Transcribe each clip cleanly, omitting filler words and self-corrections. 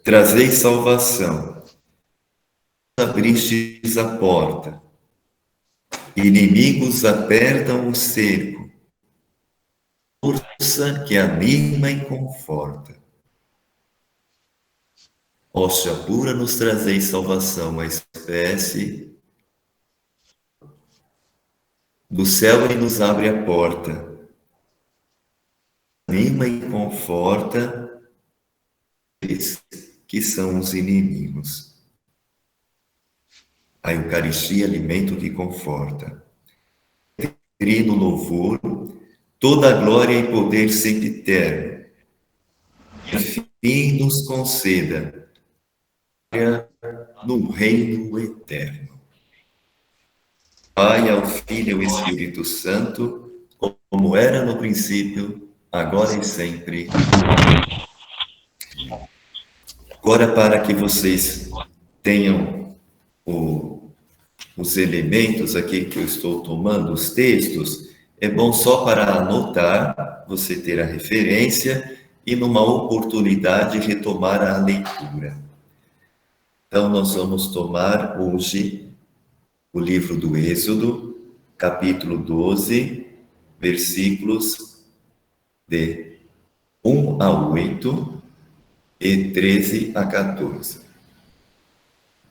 trazei salvação. Abristes a porta. Inimigos apertam o cerco. Força que anima e conforta. Hóstia pura nos trazeis salvação, a espécie do céu e nos abre a porta. Anima e conforta eles que são os inimigos. A Eucaristia, alimento que conforta. Trino louvor, toda a glória e poder sempiterno. Enfim nos conceda no reino eterno. Pai, ao Filho e ao Espírito Santo, como era no princípio, agora e sempre. Agora, para que vocês tenham os elementos aqui que eu estou tomando, os textos, é bom só para anotar, você ter a referência e, numa oportunidade, retomar a leitura. Então, nós vamos tomar hoje o livro do Êxodo, capítulo 12, versículos de 1 a 8 e 13 a 14.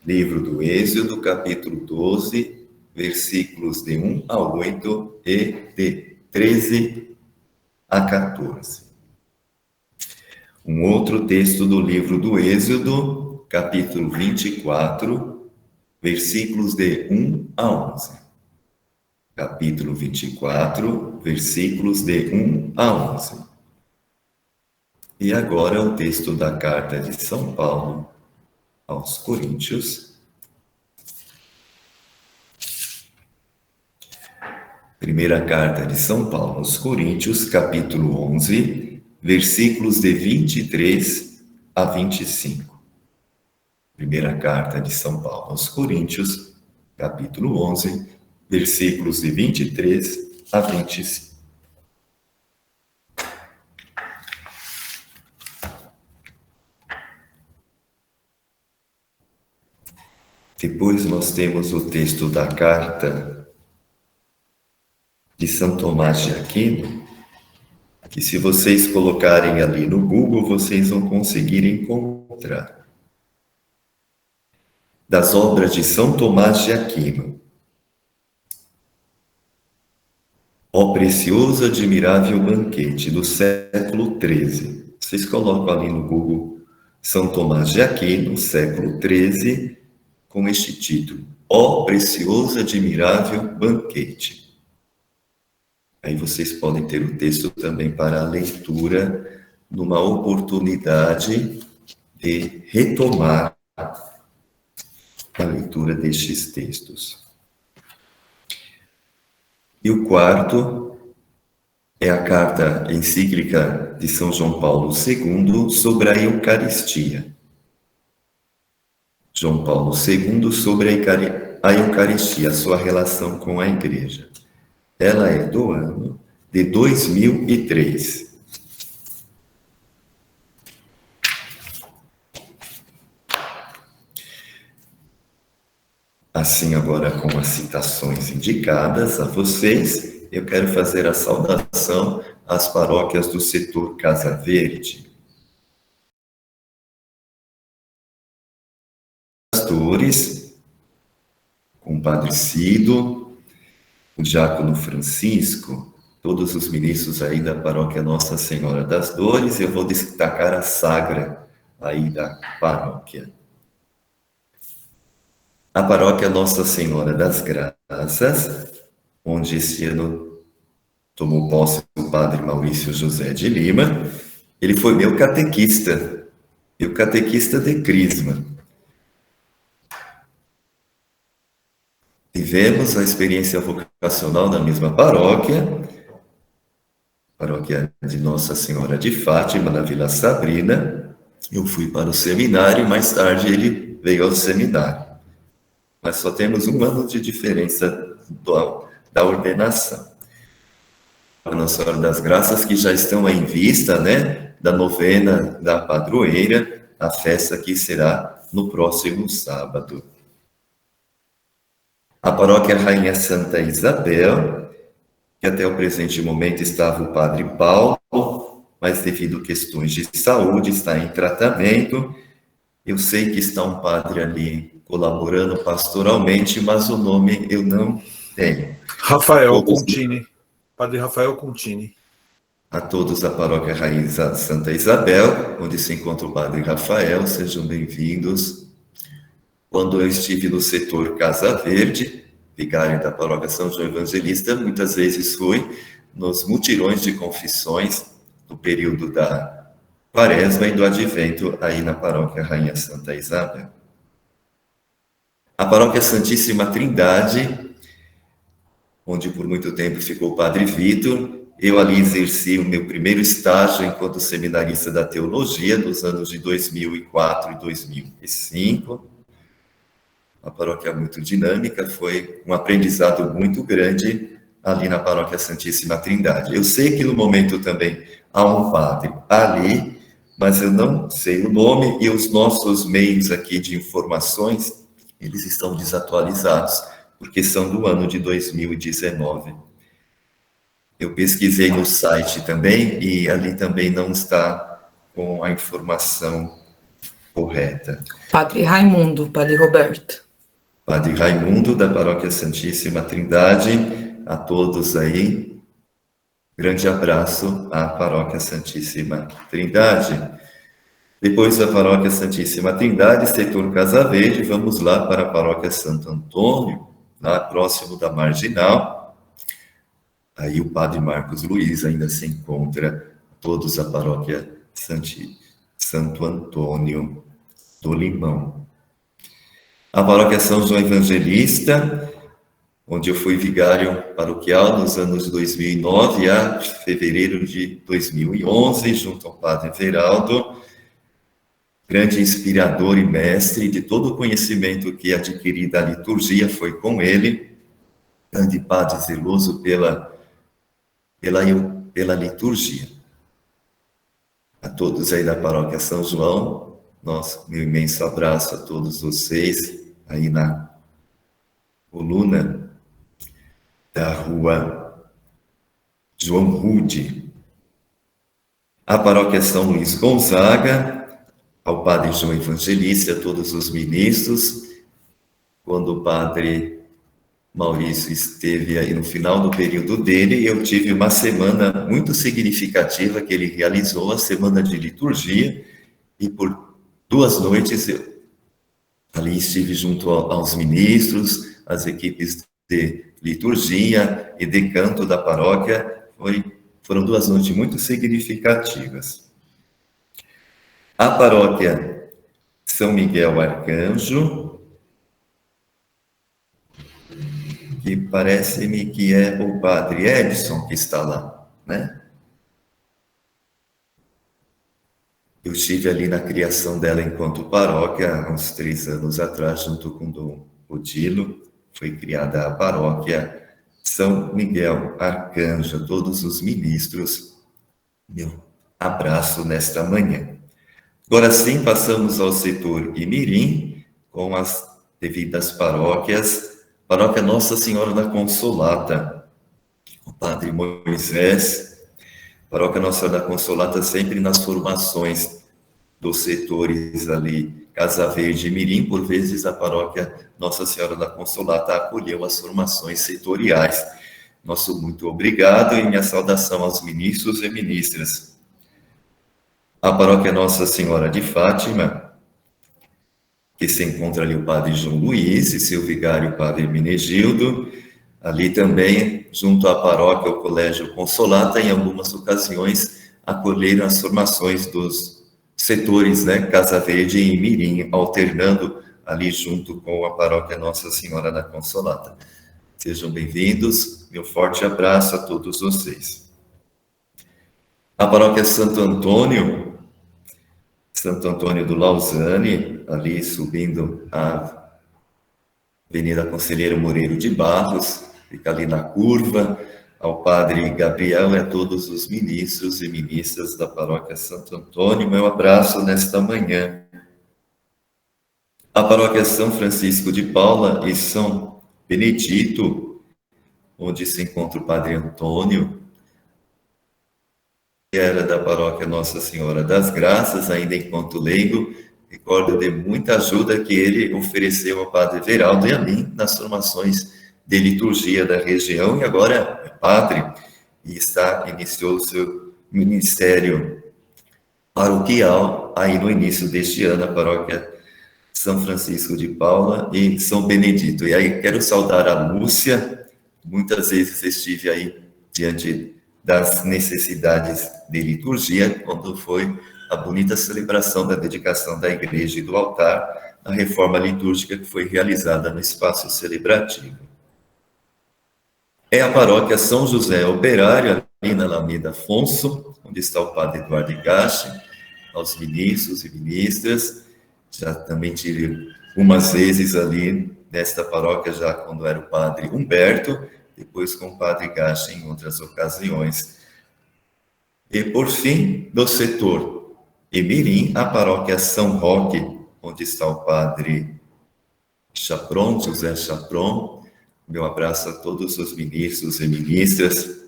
Livro do Êxodo, capítulo 12, versículos de 1 a 8 e de 13 a 14. Um outro texto do livro do Êxodo, capítulo 24, versículos de 1 a 11. Capítulo 24, versículos de 1 a 11. E agora o texto da carta de São Paulo aos Coríntios. Primeira carta de São Paulo aos Coríntios, capítulo 11, versículos de 23 a 25. Primeira carta de São Paulo aos Coríntios, capítulo 11, versículos de 23 a 25. Depois nós temos o texto da carta de São Tomás de Aquino, que se vocês colocarem ali no Google, vocês vão conseguir encontrar. Das obras de São Tomás de Aquino. Ó precioso, admirável banquete do século XIII. Vocês colocam ali no Google São Tomás de Aquino, século XIII, com este título, Ó precioso, admirável banquete. Aí vocês podem ter o texto também para a leitura, numa oportunidade de retomar a leitura destes textos. E o quarto é a carta encíclica de São João Paulo II sobre a Eucaristia. João Paulo II sobre a Eucaristia, a sua relação com a Igreja. Ela é do ano de 2003. Assim, agora com as citações indicadas a vocês, eu quero fazer a saudação às paróquias do setor Casa Verde. Pastores, com o Padre Cido, o Diácono Francisco, todos os ministros aí da paróquia Nossa Senhora das Dores, eu vou destacar a sagra aí da paróquia. A paróquia Nossa Senhora das Graças, onde este ano tomou posse o Padre Maurício José de Lima, ele foi meu catequista de Crisma. Tivemos a experiência vocacional na mesma paróquia de Nossa Senhora de Fátima, na Vila Sabrina. Eu fui para o seminário, mais tarde ele veio ao seminário. Mas só temos um ano de diferença da ordenação. Nossa Senhora das Graças, que já estão em vista, né, da novena da padroeira, a festa que será no próximo sábado. A paróquia Rainha Santa Isabel, que até o presente momento estava o padre Paulo, mas devido a questões de saúde, está em tratamento. Eu sei que está um padre ali colaborando pastoralmente, mas o nome eu não tenho. Rafael Contini. Padre Rafael Contini. A todos da paróquia Rainha Santa Isabel, onde se encontra o padre Rafael, sejam bem-vindos. Quando eu estive no setor Casa Verde, vigário da paróquia São João Evangelista, muitas vezes fui nos mutirões de confissões no período da Quaresma e do Advento, aí na paróquia Rainha Santa Isabel. A paróquia Santíssima Trindade, onde por muito tempo ficou o padre Vitor, eu ali exerci o meu primeiro estágio enquanto seminarista da teologia, nos anos de 2004 e 2005. Uma paróquia muito dinâmica, foi um aprendizado muito grande ali na paróquia Santíssima Trindade. Eu sei que no momento também há um padre ali, mas eu não sei o nome e os nossos meios aqui de informações, eles estão desatualizados, porque são do ano de 2019. Eu pesquisei no site também e ali também não está com a informação correta. Padre Raimundo, Padre Roberto. Padre Raimundo, da Paróquia Santíssima Trindade, a todos aí, grande abraço à Paróquia Santíssima Trindade. Depois da Paróquia Santíssima Trindade, setor Casa Verde, vamos lá para a Paróquia Santo Antônio, lá próximo da Marginal. Aí o Padre Marcos Luiz ainda se encontra, todos a Paróquia Santo Antônio do Limão. A Paróquia São João Evangelista, onde eu fui vigário paroquial nos anos de 2009 a fevereiro de 2011, junto ao Padre Veraldo, grande inspirador e mestre de todo o conhecimento que adquiri da liturgia, foi com ele, grande padre zeloso pela liturgia. A todos aí da Paróquia São João, meu imenso abraço a todos vocês aí na coluna da rua João Rude. A Paróquia São Luís Gonzaga, ao Padre João Evangelista, a todos os ministros. Quando o Padre Maurício esteve aí no final do período dele, eu tive uma semana muito significativa que ele realizou, a semana de liturgia, e por 2 noites eu ali estive junto aos ministros, às equipes de liturgia e de canto da paróquia. Foram 2 noites muito significativas. A paróquia São Miguel Arcanjo, que parece-me que é o padre Edson que está lá, né? Eu estive ali na criação dela enquanto paróquia, há uns 3 anos atrás, junto com o Dom Odilo. Foi criada a paróquia São Miguel Arcanjo, a todos os ministros. Meu abraço nesta manhã. Agora sim, passamos ao setor Imirim, com as devidas paróquias. Paróquia Nossa Senhora da Consolata, o Padre Moisés. Paróquia Nossa Senhora da Consolata sempre nas formações dos setores ali, Casa Verde e Mirim. Por vezes a Paróquia Nossa Senhora da Consolata acolheu as formações setoriais. Nosso muito obrigado e minha saudação aos ministros e ministras. A Paróquia Nossa Senhora de Fátima, que se encontra ali o Padre João Luiz e seu vigário, o Padre Hermenegildo. Ali também, junto à paróquia, o Colégio Consolata, em algumas ocasiões, acolheram as formações dos setores, né, Casa Verde e Mirim, alternando ali junto com a paróquia Nossa Senhora da Consolata. Sejam bem-vindos, meu forte abraço a todos vocês. A paróquia Santo Antônio do Lausanne, ali subindo a Avenida Conselheiro Moreiro de Barros, fica ali na curva, ao Padre Gabriel e a todos os ministros e ministras da Paróquia Santo Antônio, meu abraço nesta manhã. A Paróquia São Francisco de Paula e São Benedito, onde se encontra o Padre Antônio, que era da Paróquia Nossa Senhora das Graças, ainda enquanto leigo, recordo de muita ajuda que ele ofereceu ao Padre Veraldo e a mim nas formações de liturgia da região, e agora é padre e iniciou o seu ministério paroquial aí no início deste ano, a Paróquia São Francisco de Paula e São Benedito. E aí quero saudar a Lúcia, muitas vezes estive aí diante das necessidades de liturgia, quando foi a bonita celebração da dedicação da igreja e do altar, a reforma litúrgica que foi realizada no espaço celebrativo. É a paróquia São José Operário, ali na Alameda Afonso, onde está o padre Eduardo Igache, aos ministros e ministras. Já também tive umas vezes ali nesta paróquia, já quando era o padre Humberto, depois com o padre Igache em outras ocasiões. E, por fim, do setor Emirim, a paróquia São Roque, onde está o padre Chapron, José Chapron. Meu abraço a todos os ministros e ministras.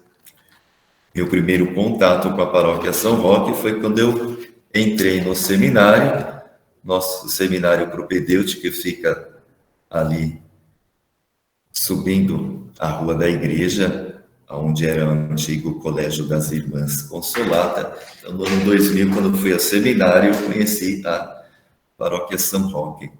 Meu primeiro contato com a paróquia São Roque foi quando eu entrei no seminário, nosso seminário propedêutico, que fica ali subindo a rua da igreja, onde era o antigo Colégio das Irmãs Consolata. Então, no ano 2000, quando fui ao seminário, eu conheci a paróquia São Roque.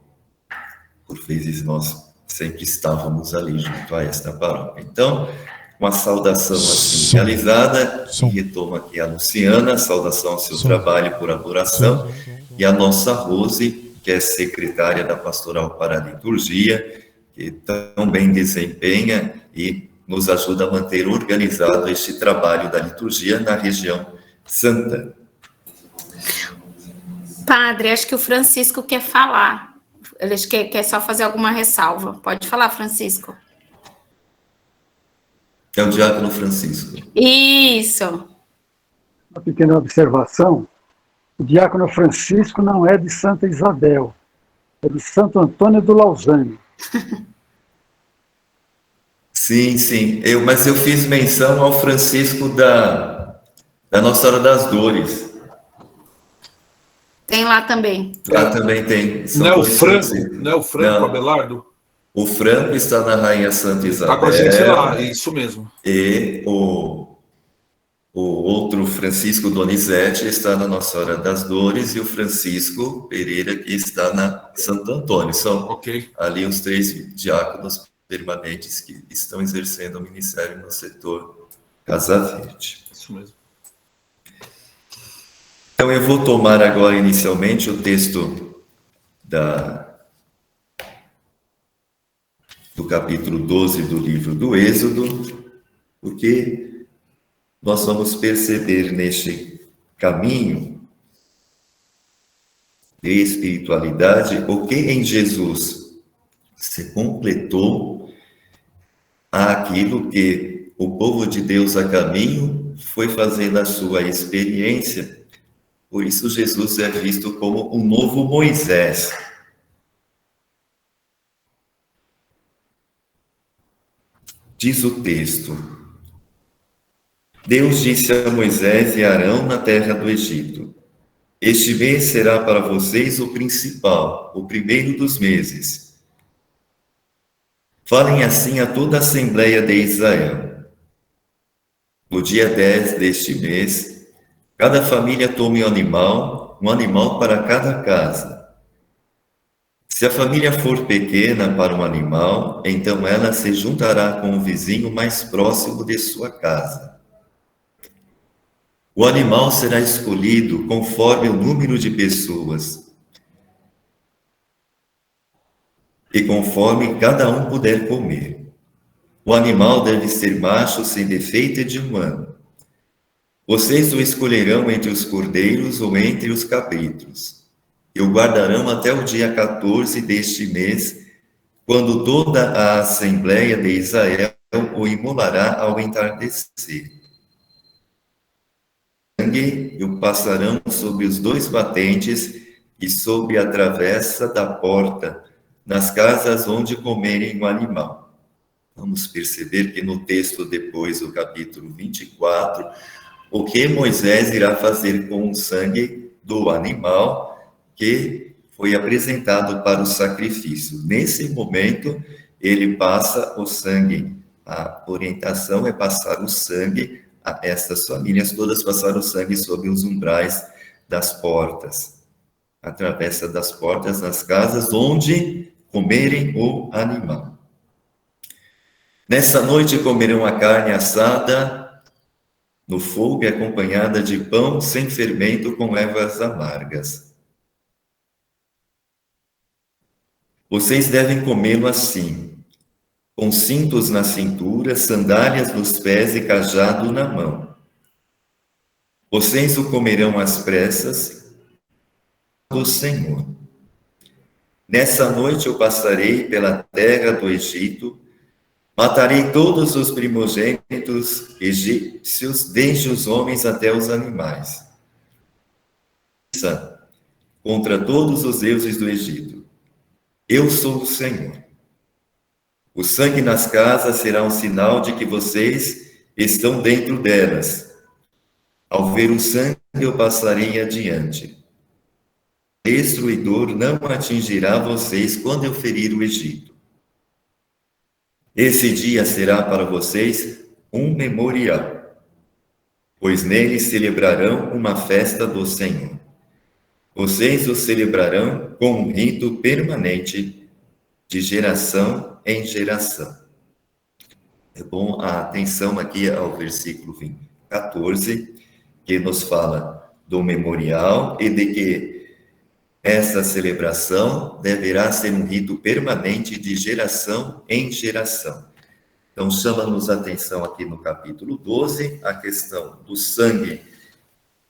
Por vezes nós sempre estávamos ali junto a esta paróquia. Então, uma saudação assim realizada, e retomo aqui a Luciana, saudação ao seu trabalho por adoração, e a nossa Rose, que é secretária da Pastoral para a Liturgia, que tão bem desempenha e nos ajuda a manter organizado este trabalho da liturgia na região santa. Padre, acho que o Francisco quer falar. Ele quer só fazer alguma ressalva. Pode falar, Francisco. É o diácono Francisco. Isso. Uma pequena observação. O diácono Francisco não é de Santa Isabel, é de Santo Antônio do Lausanne. Sim, sim. Mas eu fiz menção ao Francisco da Nossa Senhora das Dores. Tem lá também. Lá também tem. Não é o Franco? Não é o Franco Abelardo? O Franco está na Rainha Santa Isabel. Está com a gente lá, isso mesmo. E o outro Francisco Donizete está na Nossa Senhora das Dores, e o Francisco Pereira, que está na Santo Antônio. São ali os 3 diáconos permanentes que estão exercendo o ministério no setor Casa Verde. Isso mesmo. Então, eu vou tomar agora, inicialmente, o texto do capítulo 12 do livro do Êxodo, porque nós vamos perceber neste caminho de espiritualidade o que em Jesus se completou aquilo que o povo de Deus a caminho foi fazendo a sua experiência. Por isso, Jesus é visto como um novo Moisés. Diz o texto: Deus disse a Moisés e a Arão na terra do Egito: Este mês será para vocês o principal, o primeiro dos meses. Falem assim a toda a Assembleia de Israel. No dia 10 deste mês, cada família tome um animal para cada casa. Se a família for pequena para um animal, então ela se juntará com o vizinho mais próximo de sua casa. O animal será escolhido conforme o número de pessoas e conforme cada um puder comer. O animal deve ser macho sem defeito e de 1 ano. Vocês o escolherão entre os cordeiros ou entre os cabritos, e o guardarão até o dia 14 deste mês, quando toda a Assembleia de Israel o imolará ao entardecer. E o passarão sobre os 2 batentes e sobre a travessa da porta, nas casas onde comerem o animal. Vamos perceber que no texto depois do capítulo 24, o que Moisés irá fazer com o sangue do animal que foi apresentado para o sacrifício. Nesse momento, ele passa o sangue. A orientação é passar o sangue a estas famílias todas, passar o sangue sobre os umbrais das portas, a travessa das portas nas casas onde comerem o animal. Nessa noite comerão a carne assada no fogo e acompanhada de pão sem fermento com ervas amargas. Vocês devem comê-lo assim, com cintos na cintura, sandálias nos pés e cajado na mão. Vocês o comerão às pressas do Senhor. Nessa noite eu passarei pela terra do Egito, matarei todos os primogênitos egípcios, desde os homens até os animais, contra todos os deuses do Egito. Eu sou o Senhor. O sangue nas casas será um sinal de que vocês estão dentro delas. Ao ver o sangue, eu passarei adiante. O destruidor não atingirá vocês quando eu ferir o Egito. Esse dia será para vocês um memorial, pois nele celebrarão uma festa do Senhor. Vocês o celebrarão com um rito permanente de geração em geração. É bom a atenção aqui ao versículo 14, que nos fala do memorial e de que essa celebração deverá ser um rito permanente de geração em geração. Então, chama-nos a atenção aqui no capítulo 12, a questão do sangue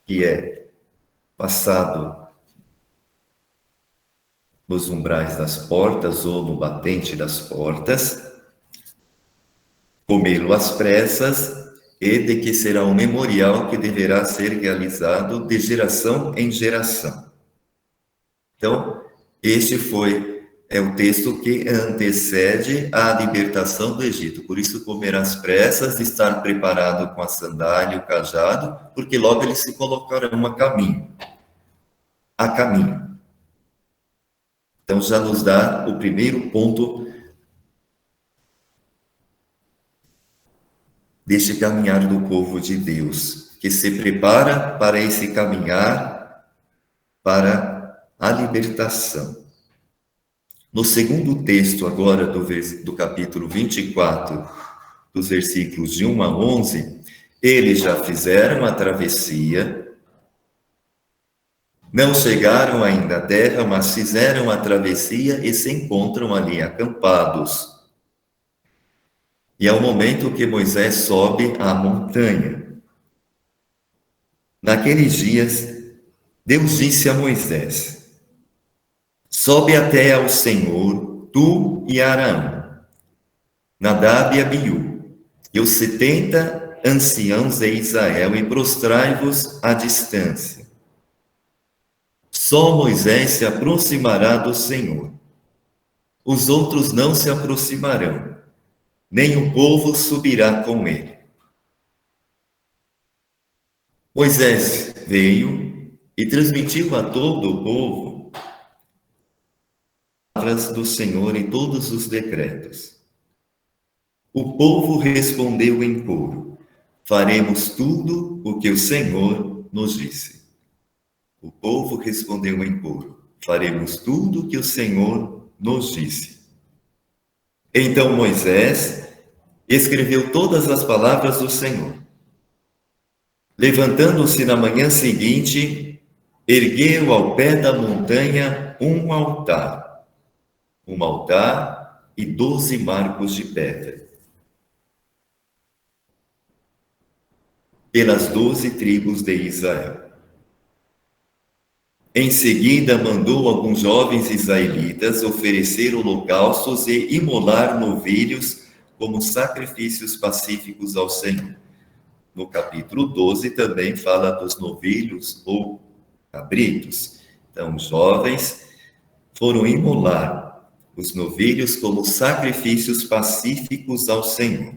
que é passado nos umbrais das portas ou no batente das portas, comê-lo às pressas, e de que será um memorial que deverá ser realizado de geração em geração. Então, este é o texto que antecede a libertação do Egito. Por isso, comer às pressas, estar preparado com a sandália e o cajado, porque logo eles se colocarão a caminho. Então, já nos dá o primeiro ponto deste caminhar do povo de Deus, que se prepara para esse caminhar para a libertação. No segundo texto, agora, do capítulo 24, dos versículos de 1 a 11, eles já fizeram a travessia, não chegaram ainda à terra, mas fizeram a travessia e se encontram ali acampados. E é o momento que Moisés sobe a montanha. Naqueles dias, Deus disse a Moisés: sobe até ao Senhor, tu e Arão, Nadab e Abiú, e os 70 anciãos de Israel, e prostrai-vos à distância. Só Moisés se aproximará do Senhor. Os outros não se aproximarão, nem o povo subirá com ele. Moisés veio e transmitiu a todo o povo as palavras do Senhor e todos os decretos. O povo respondeu em coro: faremos tudo o que o Senhor nos disse. O povo respondeu em coro: faremos tudo o que o Senhor nos disse. Então Moisés escreveu todas as palavras do Senhor. Levantando-se na manhã seguinte, ergueu ao pé da montanha um altar e 12 marcos de pedra, pelas 12 tribos de Israel. Em seguida, mandou alguns jovens israelitas oferecer holocaustos e imolar novilhos como sacrifícios pacíficos ao Senhor. No capítulo 12 também fala dos novilhos ou cabritos. Então, os jovens foram imolar os novilhos como sacrifícios pacíficos ao Senhor.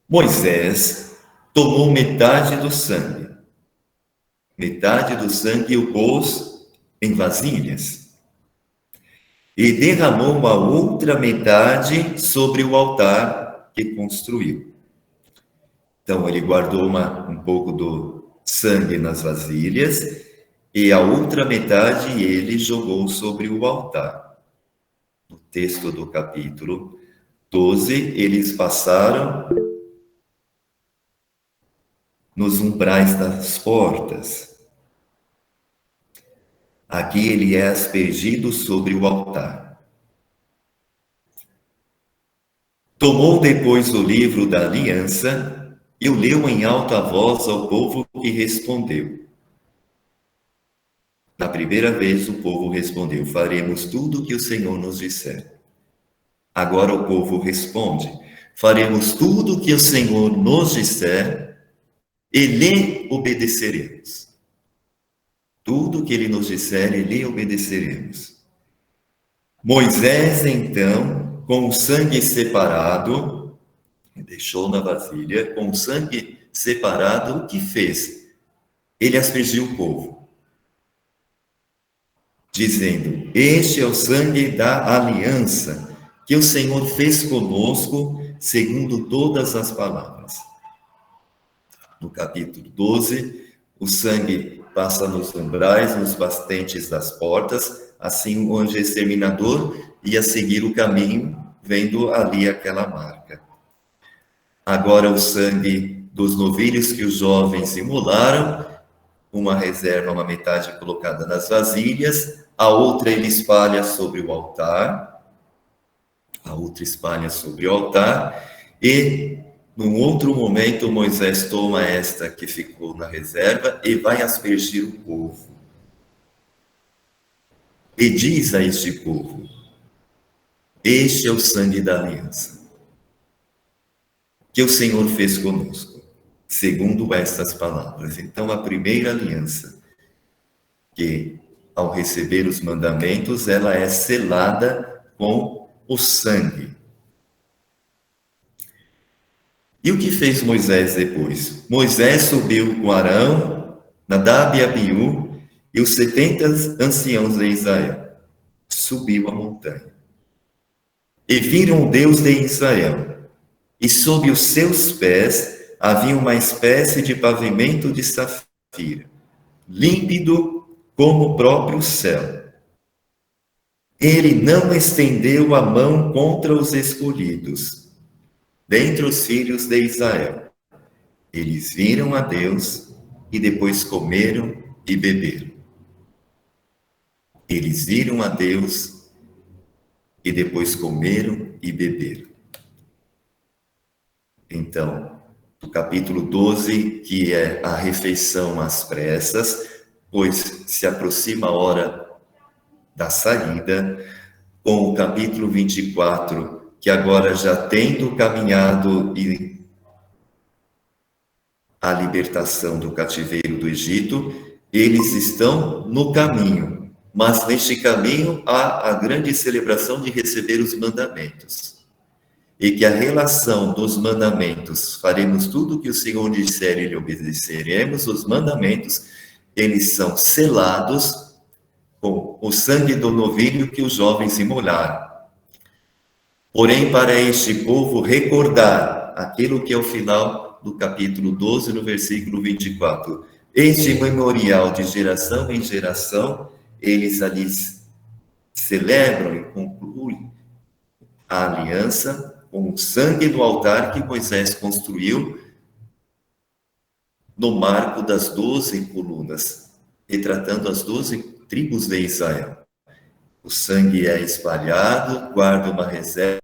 Moisés tomou metade do sangue e o pôs em vasilhas, e derramou a outra metade sobre o altar que construiu. Então, ele guardou um pouco do sangue nas vasilhas, e a outra metade ele jogou sobre o altar. No texto do capítulo 12, eles passaram nos umbrais das portas. Aqui ele é aspergido sobre o altar. Tomou depois o livro da aliança e o leu em alta voz ao povo, que respondeu. Na primeira vez o povo respondeu: faremos tudo o que o Senhor nos disser. Agora o povo responde: faremos tudo o que o Senhor nos disser e lhe obedeceremos. Tudo o que ele nos disser e lhe obedeceremos. Moisés, então, com o sangue separado, deixou na vasilha, com o sangue separado, o que fez? Ele aspergiu o povo, dizendo: este é o sangue da aliança que o Senhor fez conosco, segundo todas as palavras. No capítulo 12, o sangue passa nos umbrais, nos bastentes das portas, assim o anjo exterminador ia seguir o caminho, vendo ali aquela marca. Agora o sangue dos novilhos que os jovens imolaram, uma reserva, uma metade colocada nas vasilhas, a outra ele espalha sobre o altar, e num outro momento Moisés toma esta que ficou na reserva e vai aspergir o povo. E diz a este povo: este é o sangue da aliança que o Senhor fez conosco, segundo estas palavras. Então, a primeira aliança, que ao receber os mandamentos, ela é selada com o sangue. E o que fez Moisés depois? Moisés subiu com Arão, Nadab e Abiú e os 70 anciãos de Israel. Subiu a montanha. E viram o Deus de Israel. E sob os seus pés havia uma espécie de pavimento de safira, límpido como o próprio céu. Ele não estendeu a mão contra os escolhidos, dentre os filhos de Israel. Eles viram a Deus e depois comeram e beberam. Eles viram a Deus e depois comeram e beberam. Então, no capítulo 12, que é a refeição às pressas, pois se aproxima a hora da saída, com o capítulo 24, que agora já tendo caminhado a libertação do cativeiro do Egito, eles estão no caminho, mas neste caminho há a grande celebração de receber os mandamentos. E que a relação dos mandamentos, faremos tudo o que o Senhor disser e lhe obedeceremos, os mandamentos, eles são selados com o sangue do novilho que os jovens imolaram. Porém, para este povo recordar aquilo que é o final do capítulo 12, no versículo 24. Este memorial de geração em geração, eles ali celebram e concluem a aliança com o sangue do altar que Moisés construiu no marco das 12 colunas, retratando as 12 tribos de Israel. O sangue é espalhado, guarda uma reserva.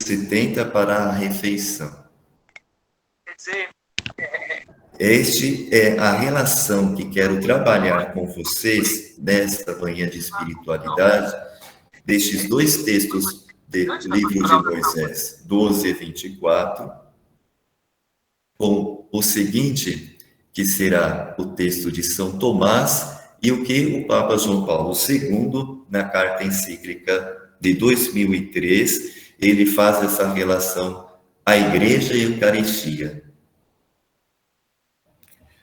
Se tenta para a refeição. Este é a relação que quero trabalhar com vocês nesta manhã de espiritualidade, destes dois textos do livro de Moisés, 12 e 24, com o seguinte, que será o texto de São Tomás, e o que o Papa João Paulo II, na carta encíclica de 2003, ele faz essa relação à Igreja e à Eucaristia.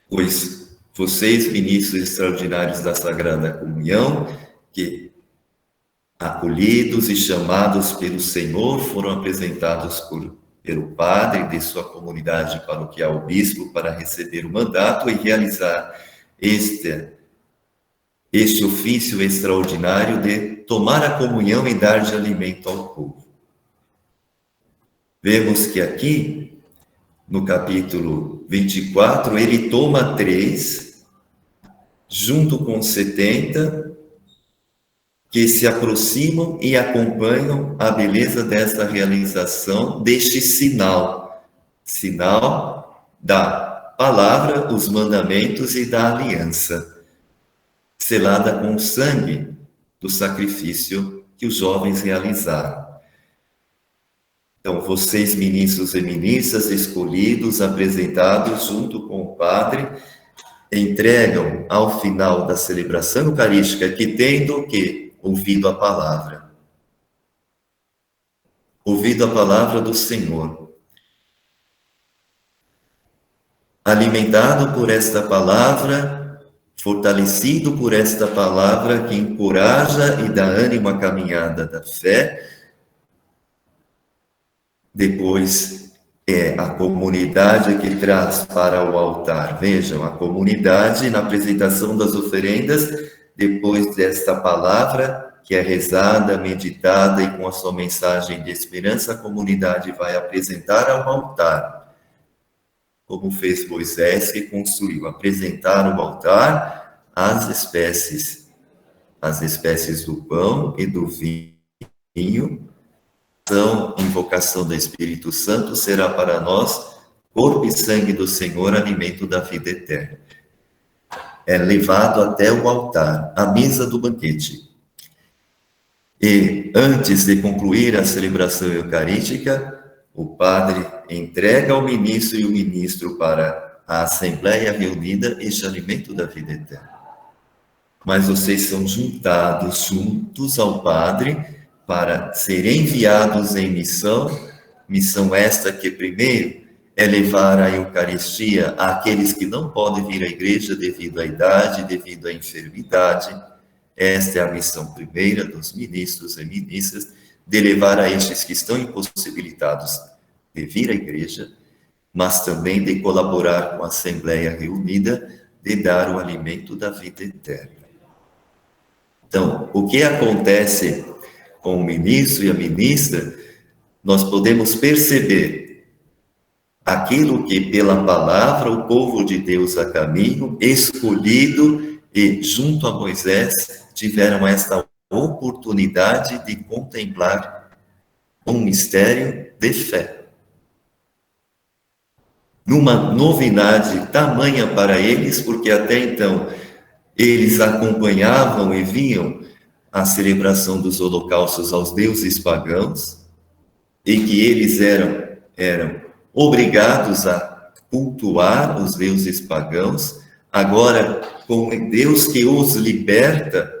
Pois vocês, ministros extraordinários da Sagrada Comunhão, que acolhidos e chamados pelo Senhor, foram apresentados pelo padre de sua comunidade paroquial, o bispo, para receber o mandato e realizar este ofício extraordinário de tomar a comunhão e dar de alimento ao povo. Vemos que aqui, no capítulo 24, ele toma 3, junto com 70, que se aproximam e acompanham a beleza dessa realização, deste sinal da palavra, os mandamentos e da aliança, selada com o sangue do sacrifício que os jovens realizaram. Então, vocês, ministros e ministras escolhidos, apresentados junto com o Padre, entregam ao final da celebração eucarística, que tendo o quê? Ouvido a palavra. Ouvido a palavra do Senhor. Alimentado por esta palavra, fortalecido por esta palavra que encoraja e dá ânimo à caminhada da fé, depois é a comunidade que traz para o altar. Vejam, a comunidade na apresentação das oferendas, depois desta palavra que é rezada, meditada e com a sua mensagem de esperança, a comunidade vai apresentar ao altar, como fez Moisés, que construiu, apresentar ao altar as espécies do pão e do vinho. A invocação do Espírito Santo será para nós corpo e sangue do Senhor, alimento da vida eterna. É levado até o altar, a mesa do banquete. E antes de concluir a celebração eucarística, o padre entrega ao ministro e o ministro para a Assembleia reunida este alimento da vida eterna. Mas vocês são juntados juntos ao padre para serem enviados em missão esta que primeiro é levar a Eucaristia àqueles que não podem vir à igreja devido à idade, devido à enfermidade. Esta é a missão primeira dos ministros e ministras, de levar a estes que estão impossibilitados de vir à igreja, mas também de colaborar com a Assembleia reunida, de dar o alimento da vida eterna. Então, o que acontece com o ministro e a ministra, nós podemos perceber aquilo que pela palavra o povo de Deus a caminho, escolhido e junto a Moisés, tiveram esta oportunidade de contemplar um mistério de fé. Numa novidade tamanha para eles, porque até então eles acompanhavam e viam a celebração dos holocaustos aos deuses pagãos, e que eles eram obrigados a cultuar os deuses pagãos. Agora, com Deus que os liberta,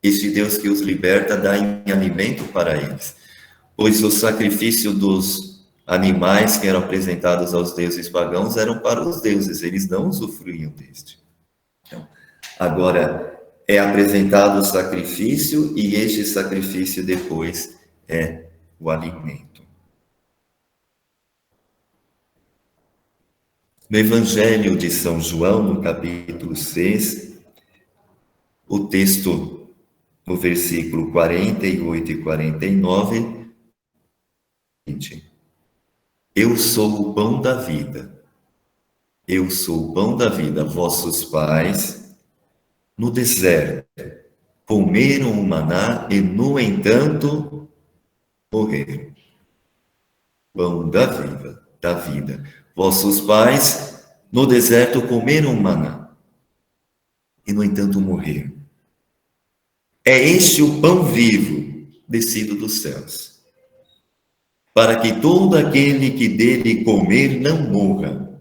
este Deus que os liberta dá em alimento para eles, pois o sacrifício dos animais que eram apresentados aos deuses pagãos eram para os deuses, eles não usufruíam deste. Então, agora é apresentado o sacrifício, e este sacrifício depois é o alimento. No Evangelho de São João, no capítulo 6, o texto, no versículo 48 e 49, eu sou o pão da vida. Eu sou o pão da vida. Vossos pais, no deserto, comeram o maná e, no entanto, morreram. Pão da vida. Vossos pais no deserto comeram maná e, no entanto, morreram. É este o pão vivo descido dos céus, para que todo aquele que dele comer não morra.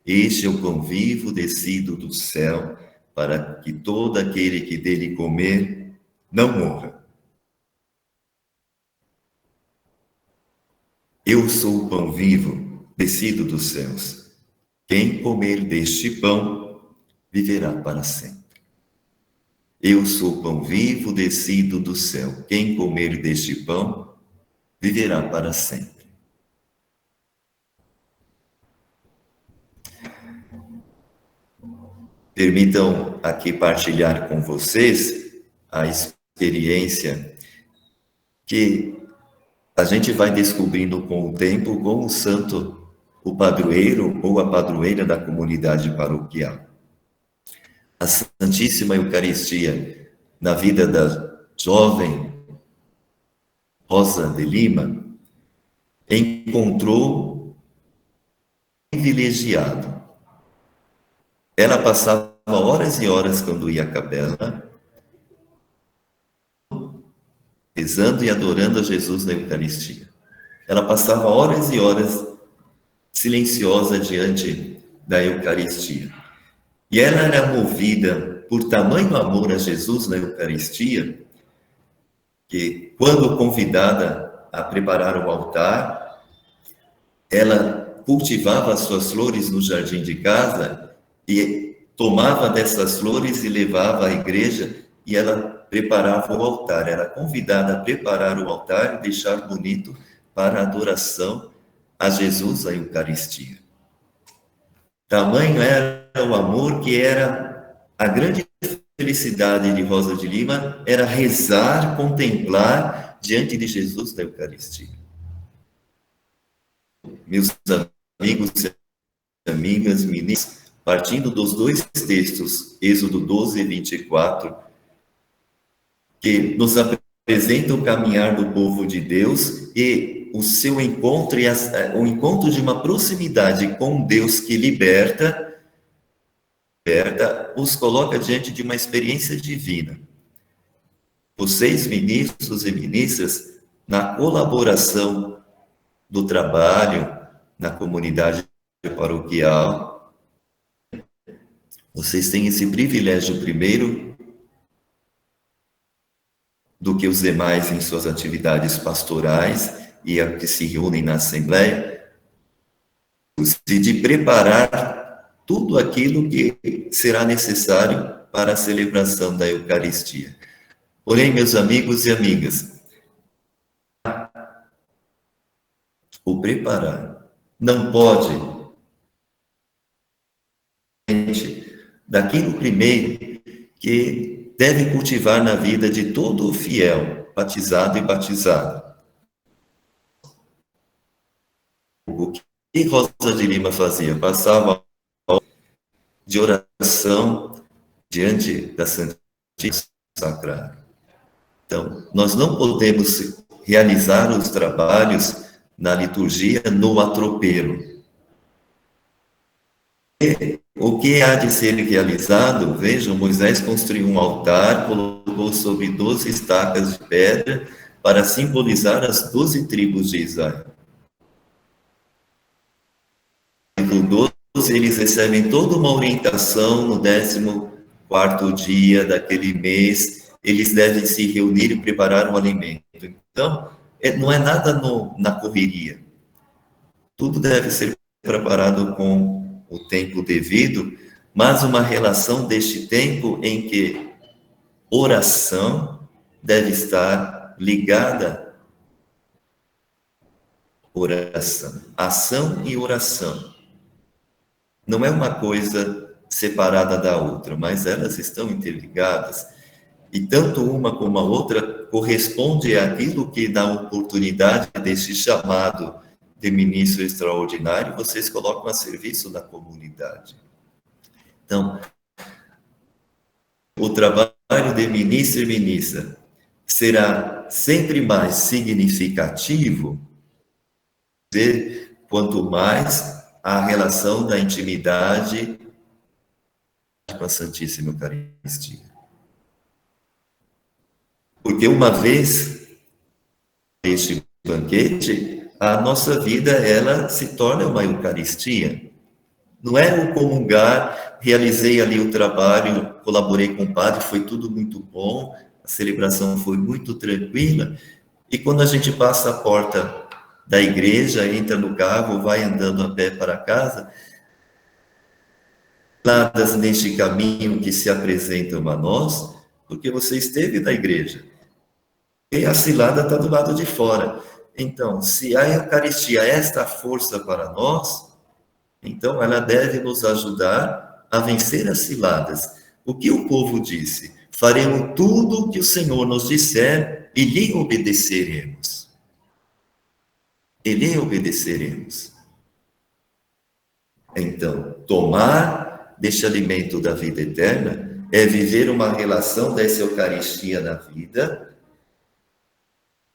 Este é o pão vivo descido do céu, para que todo aquele que dele comer não morra. Eu sou o pão vivo descido dos céus. Quem comer deste pão viverá para sempre. Eu sou o pão vivo descido do céu. Quem comer deste pão viverá para sempre. Permitam aqui partilhar com vocês a experiência que a gente vai descobrindo com o tempo como o santo, o padroeiro ou a padroeira da comunidade paroquial. A Santíssima Eucaristia na vida da jovem Rosa de Lima encontrou um privilegiado. Ela passava horas e horas quando ia à capela, rezando e adorando a Jesus na Eucaristia. Ela passava horas e horas silenciosa diante da Eucaristia. E ela era movida por tamanho amor a Jesus na Eucaristia, que quando convidada a preparar o altar, ela cultivava as suas flores no jardim de casa e tomava dessas flores e levava à igreja, e ela preparava o altar, era convidada a preparar o altar e deixar bonito para a adoração a Jesus, a Eucaristia. Tamanho era o amor que era a grande felicidade de Rosa de Lima, era rezar, contemplar diante de Jesus na Eucaristia. Meus amigos e amigas, meninas, partindo dos dois textos, Êxodo 12 e 24, que nos apresentam o caminhar do povo de Deus e o seu encontro, o encontro de uma proximidade com Deus que liberta, os coloca diante de uma experiência divina. Vocês, ministros e ministras, na colaboração do trabalho, na comunidade paroquial, vocês têm esse privilégio primeiro do que os demais em suas atividades pastorais e a que se reúnem na Assembleia, de preparar tudo aquilo que será necessário para a celebração da Eucaristia. Porém, meus amigos e amigas, o preparar não pode daquilo primeiro que deve cultivar na vida de todo o fiel, batizado e batizado. O que Rosa de Lima fazia? Passava de oração diante da Santíssima Sacrária. Então, nós não podemos realizar os trabalhos na liturgia no atropelo. O que há de ser realizado? Vejam, Moisés construiu um altar, colocou sobre 12 estacas de pedra para simbolizar as 12 tribos de Israel. No 12, eles recebem toda uma orientação no 14º dia daquele mês, eles devem se reunir e preparar um alimento. Então, não é nada na correria. Tudo deve ser preparado com o tempo devido, mas uma relação deste tempo em que oração deve estar ligada à oração. Ação e oração. Não é uma coisa separada da outra, mas elas estão interligadas. E tanto uma como a outra corresponde àquilo que dá oportunidade desse chamado de ministro extraordinário, vocês colocam a serviço da comunidade. Então, o trabalho de ministro e ministra será sempre mais significativo quanto mais a relação da intimidade com a Santíssima Eucaristia. Porque uma vez este banquete, a nossa vida, ela se torna uma Eucaristia. Não é o comungar, realizei ali o trabalho, colaborei com o padre, foi tudo muito bom, a celebração foi muito tranquila, e quando a gente passa a porta da igreja, entra no carro, vai andando a pé para casa, ciladas neste caminho que se apresentam a nós, porque você esteve na igreja, e a cilada está do lado de fora. Então, se a Eucaristia é esta força para nós, então ela deve nos ajudar a vencer as ciladas. O que o povo disse? Faremos tudo o que o Senhor nos disser e lhe obedeceremos. E lhe obedeceremos. Então, tomar deste alimento da vida eterna é viver uma relação dessa Eucaristia na vida.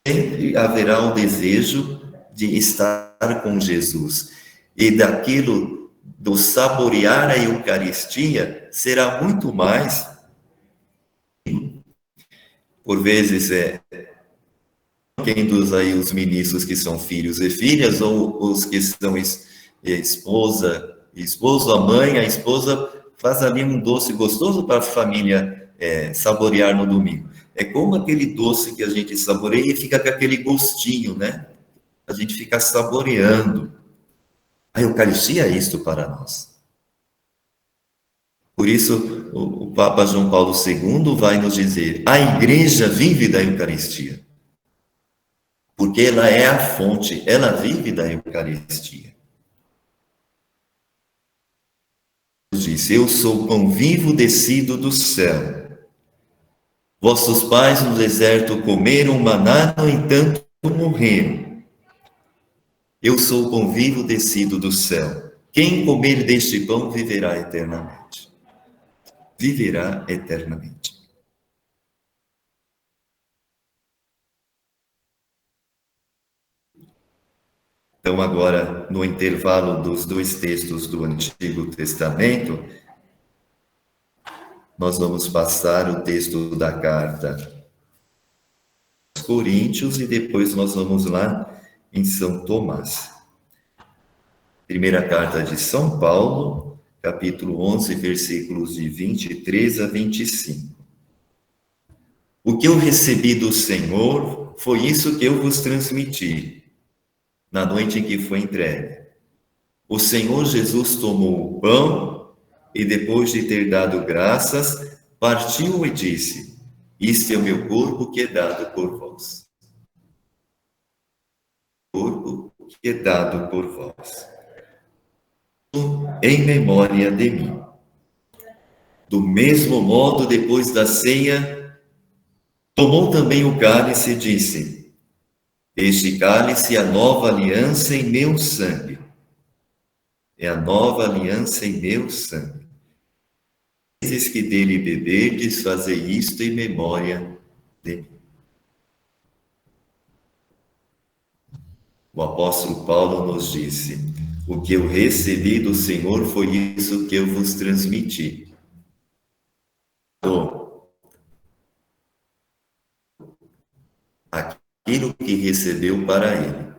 Sempre haverá um desejo de estar com Jesus. E daquilo do saborear a Eucaristia será muito mais. Por vezes quem dos aí os ministros que são filhos e filhas, ou os que são esposo, a mãe, a esposa faz ali um doce gostoso para a família saborear no domingo. É como aquele doce que a gente saboreia e fica com aquele gostinho, né? A gente fica saboreando. A Eucaristia é isto para nós. Por isso, o Papa João Paulo II vai nos dizer, a igreja vive da Eucaristia. Porque ela é a fonte, ela vive da Eucaristia. Diz, eu sou o pão vivo descido do céu. Vossos pais no deserto comeram maná, no entanto morreram. Eu sou o pão vivo descido do céu. Quem comer deste pão viverá eternamente. Viverá eternamente. Então, agora, no intervalo dos dois textos do Antigo Testamento, nós vamos passar o texto da carta aos Coríntios e depois nós vamos lá em São Tomás. Primeira carta de São Paulo, capítulo 11, versículos de 23 a 25. O que eu recebi do Senhor foi isso que eu vos transmiti, na noite em que foi entregue. O Senhor Jesus tomou o pão e, depois de ter dado graças, partiu e disse, este é o meu corpo que é dado por vós. Corpo que é dado por vós. Em memória de mim. Do mesmo modo, depois da ceia, tomou também o cálice e disse, este cálice é a nova aliança em meu sangue. É a nova aliança em meu sangue. Vezes que dele beberdes, fazei isto em memória de mim. O apóstolo Paulo nos disse, o que eu recebi do Senhor foi isso que eu vos transmiti. Aquilo que recebeu para ele.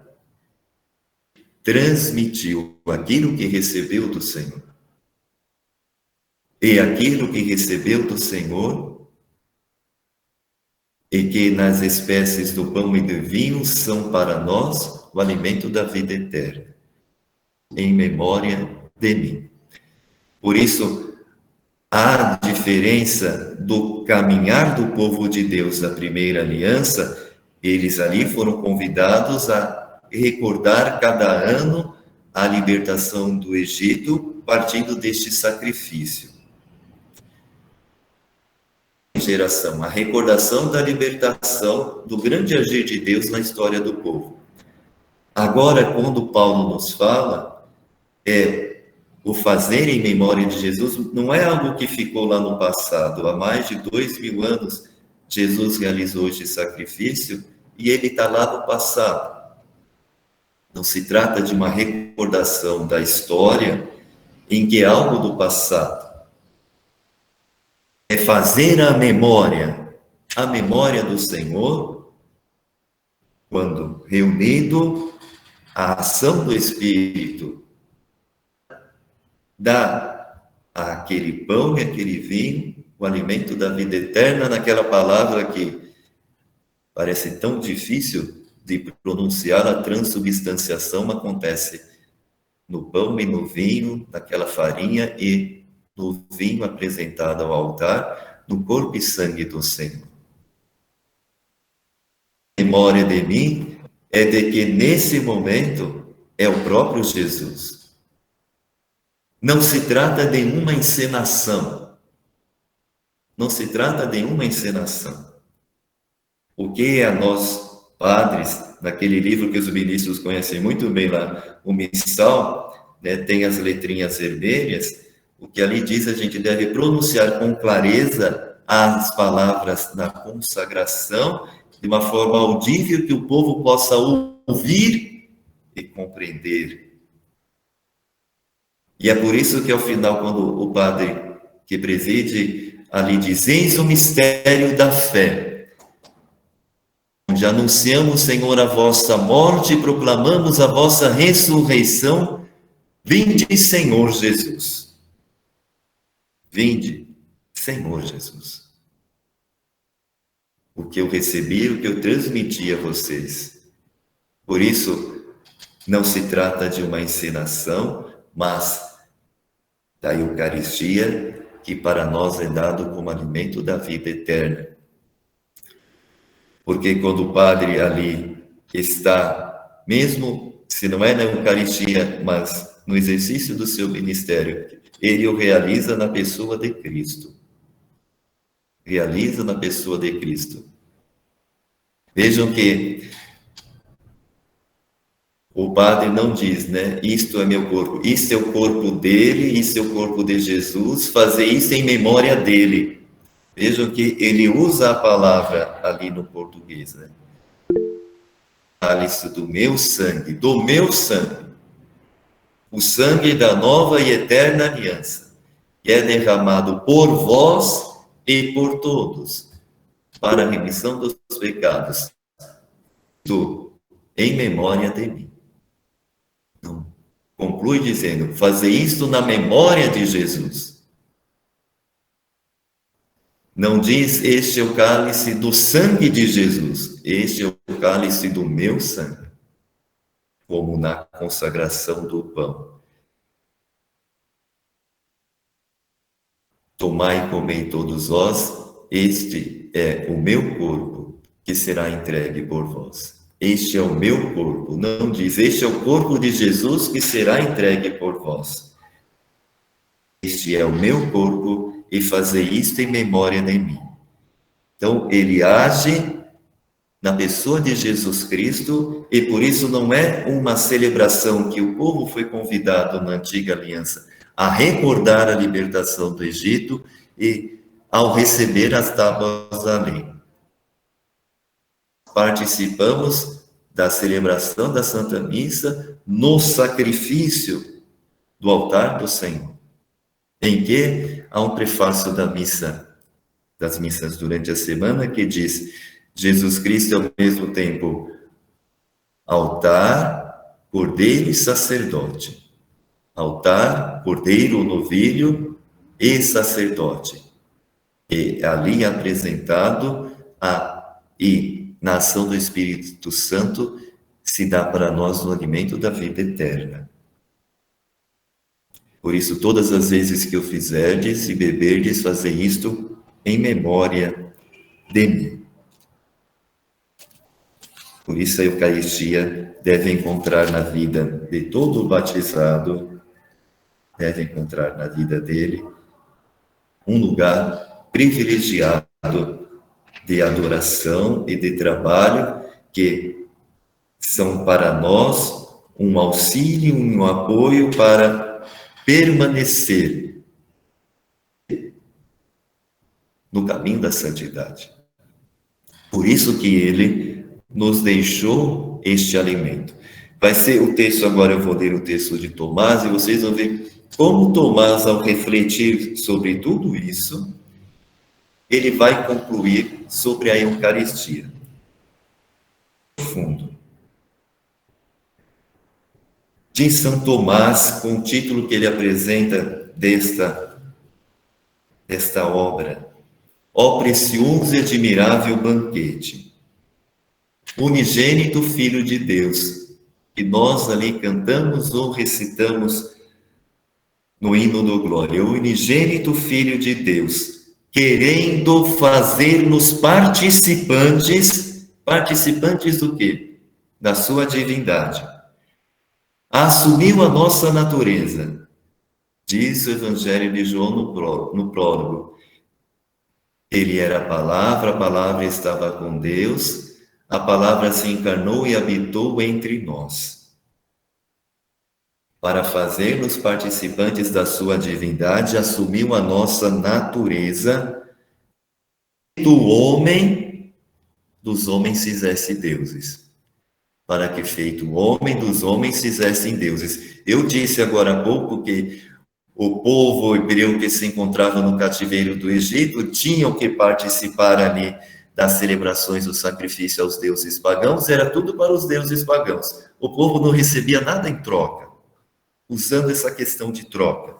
Transmitiu aquilo que recebeu do Senhor. E aquilo que recebeu do Senhor, e que nas espécies do pão e do vinho são para nós o alimento da vida eterna, em memória de mim. Por isso, a diferença do caminhar do povo de Deus da primeira aliança, eles ali foram convidados a recordar cada ano a libertação do Egito, partindo deste sacrifício. Geração, a recordação da libertação do grande agir de Deus na história do povo. Agora, quando Paulo nos fala, o fazer em memória de Jesus não é algo que ficou lá no passado. Há mais de 2000 anos, Jesus realizou este sacrifício e ele está lá no passado. Não se trata de uma recordação da história em que é algo do passado. É fazer a memória do Senhor, quando reunido, a ação do Espírito dá aquele pão e aquele vinho, o alimento da vida eterna, naquela palavra que parece tão difícil de pronunciar, a transubstanciação acontece no pão e no vinho, naquela farinha e no vinho apresentado ao altar, no corpo e sangue do Senhor. A memória de mim é de que nesse momento é o próprio Jesus. Não se trata de uma encenação. Não se trata de uma encenação. O que a nós, padres, naquele livro que os ministros conhecem muito bem lá, o Missal, né, tem as letrinhas vermelhas, o que ali diz, a gente deve pronunciar com clareza as palavras da consagração, de uma forma audível que o povo possa ouvir e compreender. E é por isso que ao final, quando o padre que preside ali diz, eis o mistério da fé, onde anunciamos, Senhor, a vossa morte e proclamamos a vossa ressurreição, vinde, Senhor Jesus. Vinde, Senhor Jesus. O que eu recebi, o que eu transmiti a vocês. Por isso, não se trata de uma encenação, mas da Eucaristia, que para nós é dado como alimento da vida eterna. Porque quando o padre ali está, mesmo se não é na Eucaristia, mas no exercício do seu ministério, ele o realiza na pessoa de Cristo. Realiza na pessoa de Cristo. Vejam que o padre não diz, né? Isto é meu corpo, isto é o corpo dele, isto é o corpo de Jesus, fazer isso em memória dele. Vejam que ele usa a palavra ali no português, né? Cálice do meu sangue, o sangue da nova e eterna aliança, que é derramado por vós e por todos, para a remissão dos pecados, em memória de mim. Não. Conclui dizendo, fazer isto na memória de Jesus. Não diz, este é o cálice do sangue de Jesus, este é o cálice do meu sangue, como na consagração do pão. Tomai e comei todos vós, este é o meu corpo, que será entregue por vós. Este é o meu corpo, não diz, este é o corpo de Jesus que será entregue por vós. Este é o meu corpo, e fazer isto em memória de mim. Então, ele age na pessoa de Jesus Cristo, e por isso não é uma celebração que o povo foi convidado na antiga aliança a recordar a libertação do Egito e ao receber as tábuas da lei. Participamos da celebração da Santa Missa no sacrifício do altar do Senhor, em que há um prefácio das missas durante a semana que diz: Jesus Cristo é ao mesmo tempo altar, cordeiro e sacerdote. Altar, cordeiro, novilho e sacerdote. E ali apresentado e na ação do Espírito Santo se dá para nós o alimento da vida eterna. Por isso, todas as vezes que o fizerdes e beberdes, fazei isto em memória de mim. Por isso, a Eucaristia deve encontrar na vida de todo batizado, deve encontrar na vida dele um lugar privilegiado de adoração e de trabalho, que são para nós um auxílio, um apoio para permanecer no caminho da santidade. Por isso que ele nos deixou este alimento. Vai ser o texto, agora eu vou ler o texto de Tomás, e vocês vão ver como Tomás, ao refletir sobre tudo isso, ele vai concluir sobre a Eucaristia. Profundo. Diz São Tomás, com o título que ele apresenta desta obra: Ó precioso e admirável banquete, unigênito Filho de Deus, que nós ali cantamos ou recitamos no hino do Glória, o unigênito Filho de Deus, querendo fazer-nos participantes do quê? Da sua divindade. Assumiu a nossa natureza, diz o Evangelho de João no prólogo. Ele era a palavra estava com Deus, a palavra se encarnou e habitou entre nós. Para fazer-nos participantes da sua divindade, assumiu a nossa natureza, do homem, dos homens fizesse deuses. Para que feito o homem, dos homens fizessem deuses. Eu disse agora há pouco que o povo hebreu que se encontrava no cativeiro do Egito tinham que participar ali das celebrações do sacrifício aos deuses pagãos, era tudo para os deuses pagãos. O povo não recebia nada em troca, usando essa questão de troca.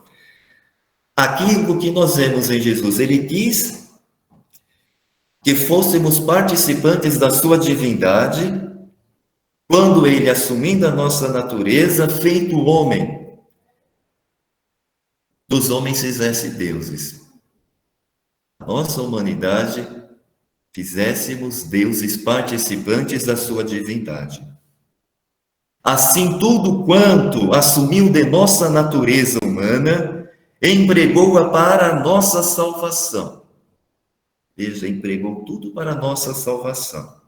Aqui, o que nós vemos em Jesus, ele diz que fôssemos participantes da sua divindade, quando ele, assumindo a nossa natureza, feito homem, dos homens fizesse deuses. A nossa humanidade fizéssemos deuses participantes da sua divindade. Assim, tudo quanto assumiu de nossa natureza humana, empregou-a para a nossa salvação. Veja, empregou tudo para a nossa salvação.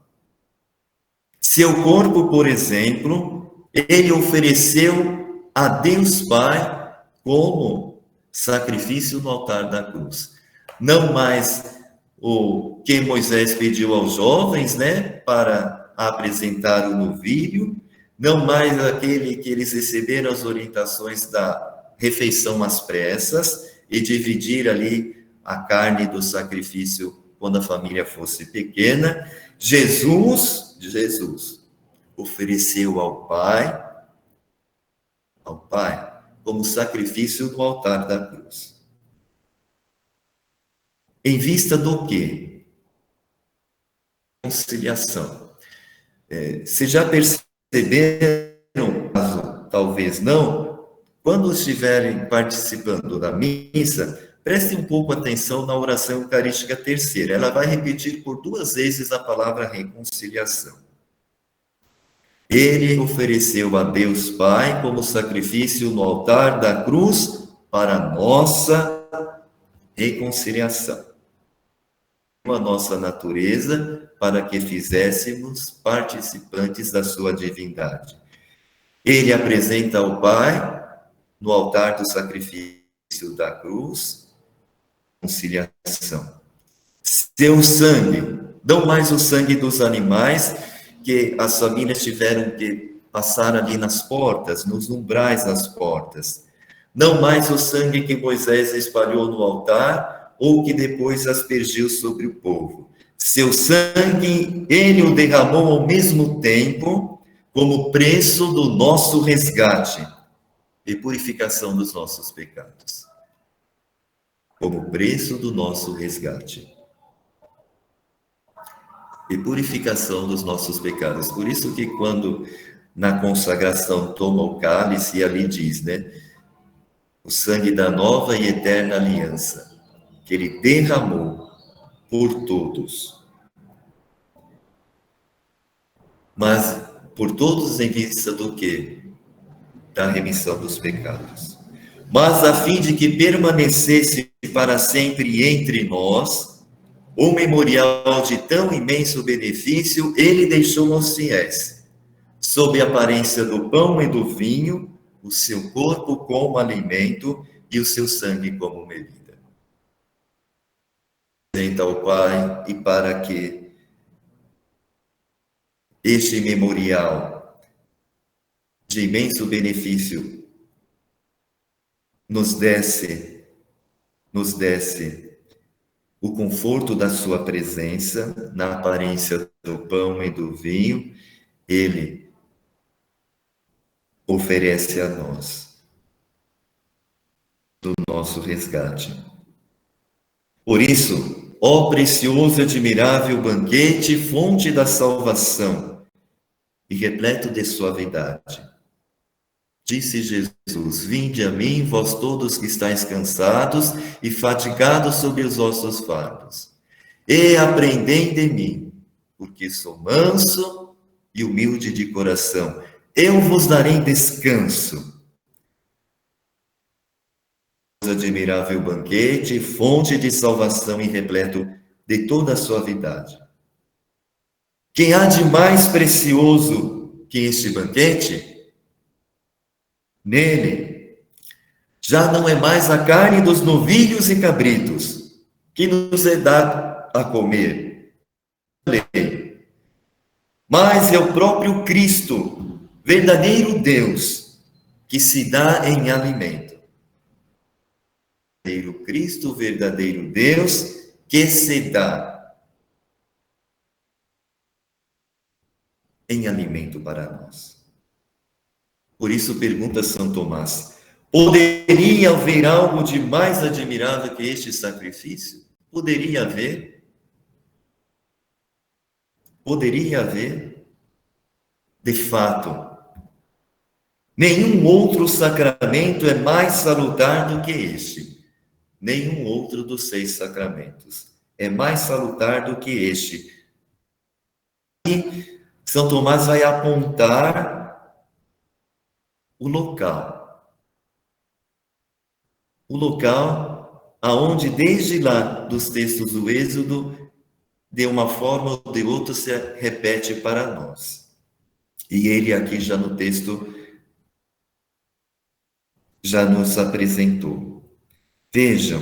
Seu corpo, por exemplo, ele ofereceu a Deus Pai como sacrifício no altar da cruz. Não mais o que Moisés pediu aos jovens, para apresentar o novilho, não mais aquele que eles receberam as orientações da refeição às pressas e dividir ali a carne do sacrifício quando a família fosse pequena. Jesus ofereceu ao Pai, como sacrifício no altar da cruz. Em vista do quê? Conciliação. Vocês já perceberam, talvez não, quando estiverem participando da missa, prestem um pouco atenção na oração eucarística terceira. Ela vai repetir por 2 vezes a palavra reconciliação. Ele ofereceu a Deus Pai como sacrifício no altar da cruz para a nossa reconciliação. A nossa natureza para que fizéssemos participantes da sua divindade. Ele apresenta ao Pai, no altar do sacrifício da cruz, reconciliação. Seu sangue, não mais o sangue dos animais, que as famílias tiveram que passar ali nas portas, nos umbrais das portas. Não mais o sangue que Moisés espalhou no altar, ou que depois aspergiu sobre o povo. Seu sangue, ele o derramou ao mesmo tempo, como preço do nosso resgate e purificação dos nossos pecados. Como preço do nosso resgate e purificação dos nossos pecados. Por isso que quando na consagração toma o cálice, ali diz, o sangue da nova e eterna aliança, que ele derramou por todos. Mas por todos em vista do quê? Da remissão dos pecados. Mas a fim de que permanecesse para sempre entre nós, o memorial de tão imenso benefício, ele deixou aos fiéis, sob a aparência do pão e do vinho, o seu corpo como alimento e o seu sangue como bebida. Ao Pai, e para que este memorial de imenso benefício, nos desse o conforto da sua presença, na aparência do pão e do vinho, ele oferece a nós do nosso resgate. Por isso, ó precioso e admirável banquete, fonte da salvação e repleto de suavidade, disse Jesus: vinde a mim, vós todos que estáis cansados e fatigados sob os vossos fardos, e aprendei de mim, porque sou manso e humilde de coração. Eu vos darei descanso. Admirável banquete, fonte de salvação e repleto de toda a suavidade. Quem há de mais precioso que este banquete? Nele, já não é mais a carne dos novilhos e cabritos que nos é dado a comer, mas é o próprio Cristo, verdadeiro Deus, que se dá em alimento. Verdadeiro Cristo, verdadeiro Deus, que se dá em alimento para nós. Por isso pergunta São Tomás: poderia haver algo de mais admirável que este sacrifício? Poderia haver? Poderia haver? De fato, nenhum outro sacramento é mais salutar do que este. Nenhum outro dos 6 sacramentos é mais salutar do que este. E São Tomás vai apontar o local aonde desde lá dos textos do Êxodo, de uma forma ou de outra se repete para nós. E ele aqui já no texto já nos apresentou. Vejam,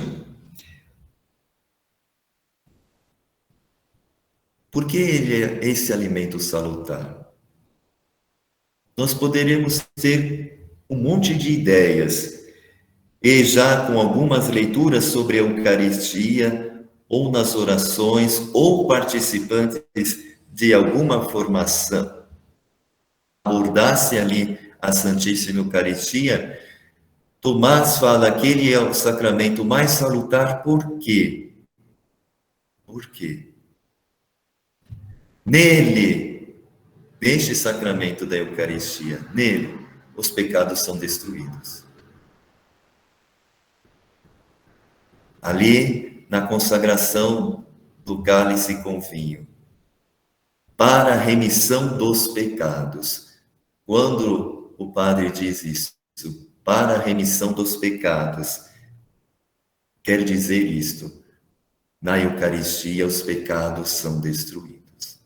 por que ele é esse alimento salutar? Nós poderemos ter um monte de ideias, e já com algumas leituras sobre a Eucaristia, ou nas orações, ou participantes de alguma formação, abordasse ali a Santíssima Eucaristia, Tomás fala que ele é o sacramento mais salutar. Por quê? Por quê? Nele, neste sacramento da Eucaristia, nele, os pecados são destruídos. Ali, na consagração do cálice com vinho, para a remissão dos pecados. Quando o padre diz isso, para a remissão dos pecados, quer dizer isto: na Eucaristia os pecados são destruídos.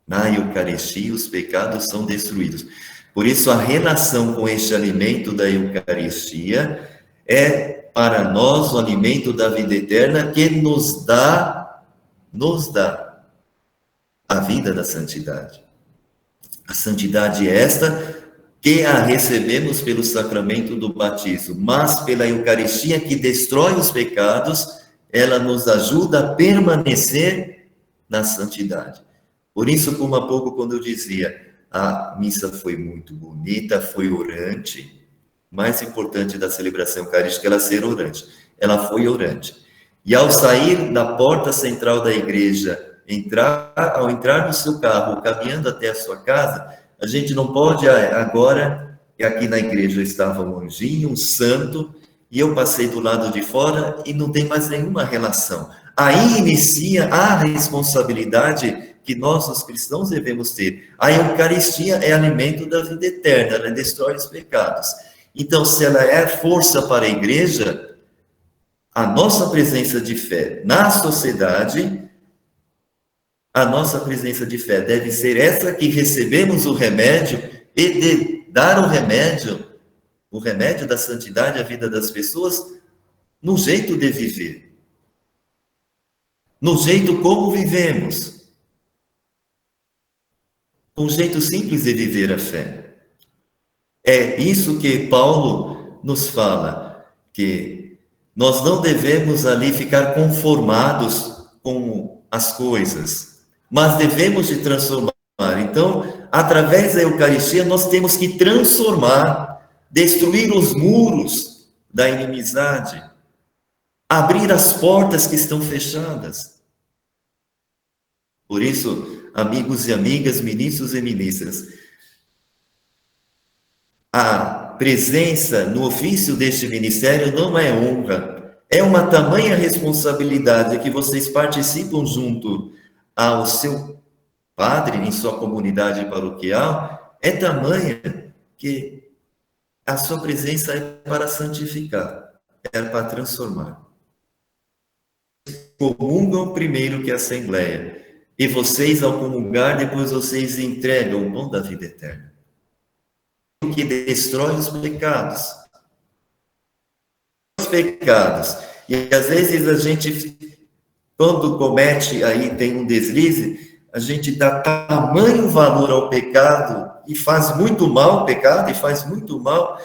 Na Eucaristia os pecados são destruídos. Por isso a relação com este alimento da Eucaristia é para nós o alimento da vida eterna, que nos dá a vida da santidade. A santidade é esta que a recebemos pelo sacramento do batismo, mas pela Eucaristia, que destrói os pecados, ela nos ajuda a permanecer na santidade. Por isso, como há pouco, quando eu dizia, a missa foi muito bonita, foi orante, mais importante da celebração eucarística é ela ser orante. Ela foi orante. E ao sair da porta central da igreja, ao entrar no seu carro, caminhando até a sua casa, a gente não pode agora, que aqui na igreja estava um anjinho, um santo, e eu passei do lado de fora e não tem mais nenhuma relação. Aí inicia a responsabilidade que nós, os cristãos, devemos ter. A Eucaristia é alimento da vida eterna, ela destrói os pecados. Então, se ela é força para a igreja, a nossa presença de fé na sociedade, a nossa presença de fé deve ser essa que recebemos o remédio e de dar o remédio da santidade à vida das pessoas, no jeito de viver, no jeito como vivemos, um jeito simples de viver a fé. É isso que Paulo nos fala, que nós não devemos ali ficar conformados com as coisas, mas devemos de transformar. Então, através da Eucaristia, nós temos que transformar, destruir os muros da inimizade, abrir as portas que estão fechadas. Por isso, amigos e amigas, ministros e ministras, a presença no ofício deste ministério não é honra, é uma tamanha responsabilidade que vocês participam junto ao seu padre em sua comunidade paroquial, é tamanha que a sua presença é para santificar, é para transformar. Comungam primeiro que a Assembleia, e vocês, ao comungar, depois vocês entregam o dom da vida eterna, que destrói os pecados. E às vezes a gente, quando comete, aí tem um deslize, a gente dá tamanho valor ao pecado, e faz muito mal o pecado, e faz muito mal,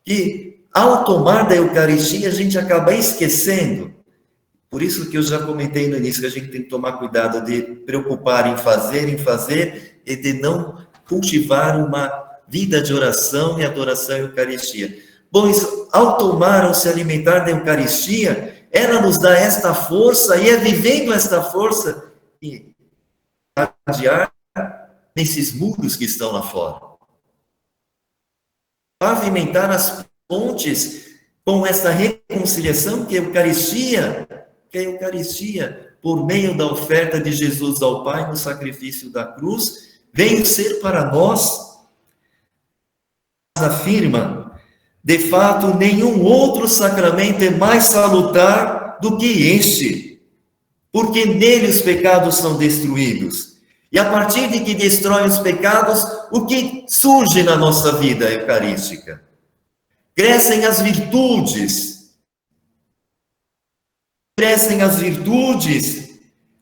que ao tomar da Eucaristia, a gente acaba esquecendo. Por isso que eu já comentei no início, que a gente tem que tomar cuidado de preocupar em fazer, e de não cultivar uma vida de oração e adoração à Eucaristia. Pois, ao tomar ou se alimentar da Eucaristia, ela nos dá esta força, e é vivendo esta força que adiar nesses muros que estão lá fora. Pavimentar as pontes com essa reconciliação que a Eucaristia, por meio da oferta de Jesus ao Pai no sacrifício da cruz, veio ser para nós. Afirma, de fato, nenhum outro sacramento é mais salutar do que este, porque nele os pecados são destruídos. E a partir de que destrói os pecados, o que surge na nossa vida eucarística? Crescem as virtudes.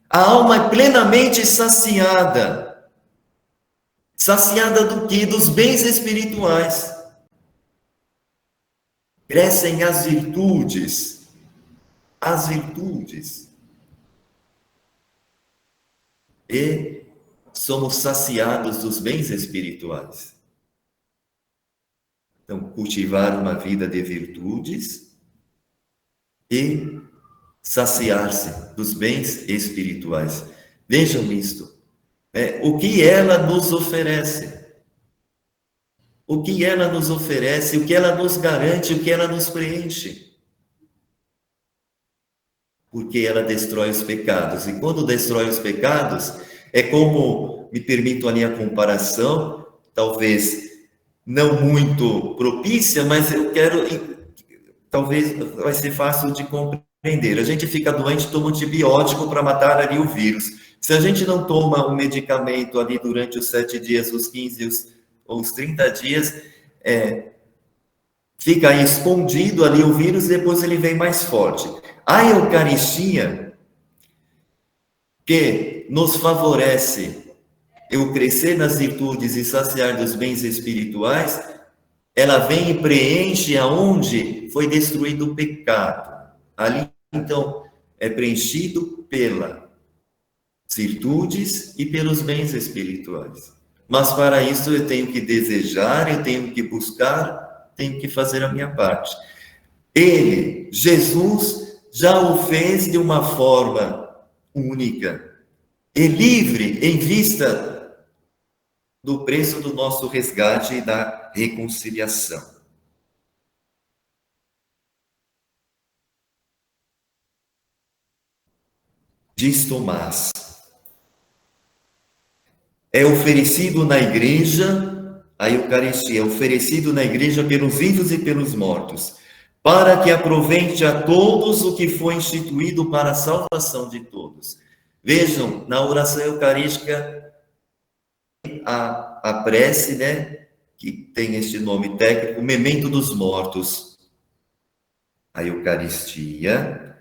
A alma é plenamente saciada. Saciada do quê? Dos bens espirituais. Crescem as virtudes. E somos saciados dos bens espirituais. Então, cultivar uma vida de virtudes e saciar-se dos bens espirituais. Vejam isto. O que ela nos oferece? O que ela nos oferece, o que ela nos garante, o que ela nos preenche? Porque ela destrói os pecados. E quando destrói os pecados, é como, me permito ali a comparação, talvez não muito propícia, mas eu quero, talvez vai ser fácil de compreender. A gente fica doente, toma antibiótico para matar ali o vírus. Se a gente não toma um medicamento ali durante os 7 dias, os 15 ou os 30 dias, fica aí escondido ali o vírus e depois ele vem mais forte. A Eucaristia, que nos favorece eu crescer nas virtudes e saciar dos bens espirituais, ela vem e preenche aonde foi destruído o pecado. Ali, então, é preenchido pelas virtudes e pelos bens espirituais. Mas para isso eu tenho que desejar, eu tenho que buscar, tenho que fazer a minha parte. Ele, Jesus, já o fez de uma forma única e livre em vista do preço do nosso resgate e da reconciliação. Diz Tomás, é oferecido na igreja, a Eucaristia é oferecido na igreja pelos vivos e pelos mortos, para que aproveite a todos o que foi instituído para a salvação de todos. Vejam, na oração eucarística, a prece, né, que tem este nome técnico, memento dos mortos. A Eucaristia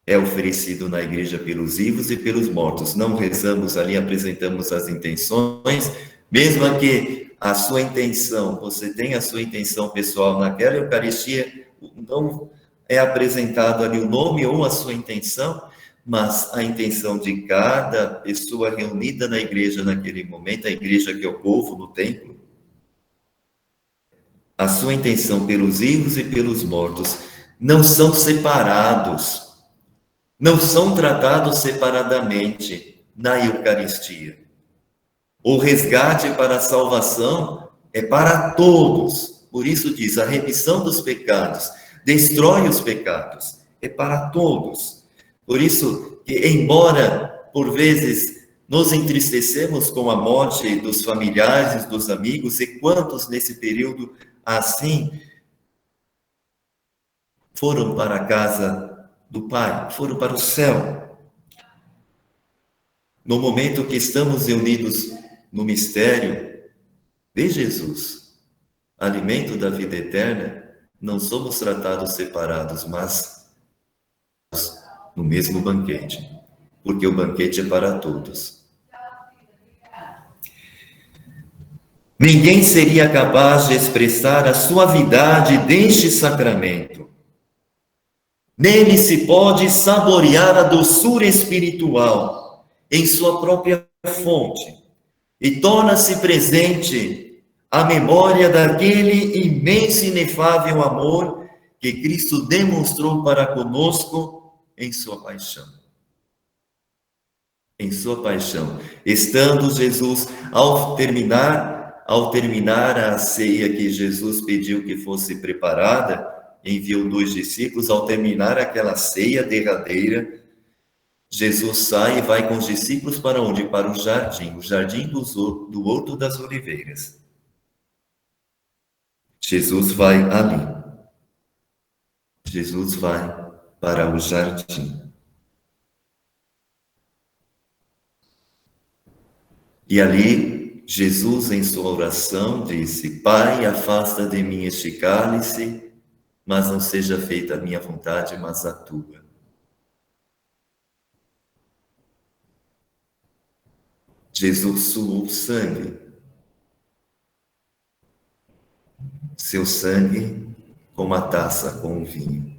é oferecido na igreja pelos vivos e pelos mortos. Não rezamos ali, apresentamos as intenções, mesmo que a sua intenção, você tem a sua intenção pessoal naquela Eucaristia, não é apresentado ali o nome ou a sua intenção, mas a intenção de cada pessoa reunida na igreja naquele momento, a igreja que é o povo no templo, a sua intenção pelos vivos e pelos mortos, não são separados, não são tratados separadamente na Eucaristia. O resgate para a salvação é para todos. Por isso diz, a remissão dos pecados destrói os pecados, é para todos. Por isso, que embora por vezes nos entristecemos com a morte dos familiares, dos amigos, e quantos nesse período assim foram para a casa do Pai, foram para o céu. No momento que estamos reunidos no mistério de Jesus, alimento da vida eterna, não somos tratados separados, mas no mesmo banquete, porque o banquete é para todos. Ninguém seria capaz de expressar a suavidade deste sacramento. Nele se pode saborear a doçura espiritual em sua própria fonte e torna-se presente a memória daquele imenso e inefável amor que Cristo demonstrou para conosco em sua paixão. Em sua paixão. Estando Jesus, ao terminar a ceia que Jesus pediu que fosse preparada, enviou 2 discípulos, ao terminar aquela ceia derradeira, Jesus sai e vai com os discípulos para onde? Para o jardim do Horto das Oliveiras. Jesus vai ali. Jesus vai para o jardim. E ali, Jesus, em sua oração, disse: Pai, afasta de mim este cálice, mas não seja feita a minha vontade, mas a tua. Jesus suou sangue. Seu sangue como a taça com o vinho.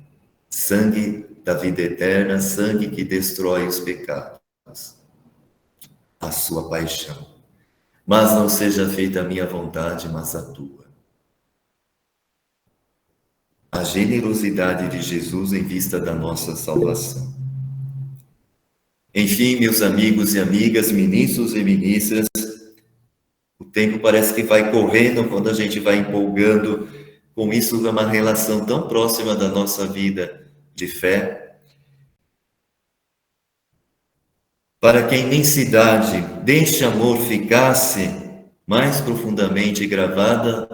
Sangue da vida eterna, sangue que destrói os pecados. A sua paixão. Mas não seja feita a minha vontade, mas a tua. A generosidade de Jesus em vista da nossa salvação. Enfim, meus amigos e amigas, ministros e ministras, o tempo parece que vai correndo quando a gente vai empolgando com isso, é uma relação tão próxima da nossa vida de fé. Para que a imensidade deste amor ficasse mais profundamente gravada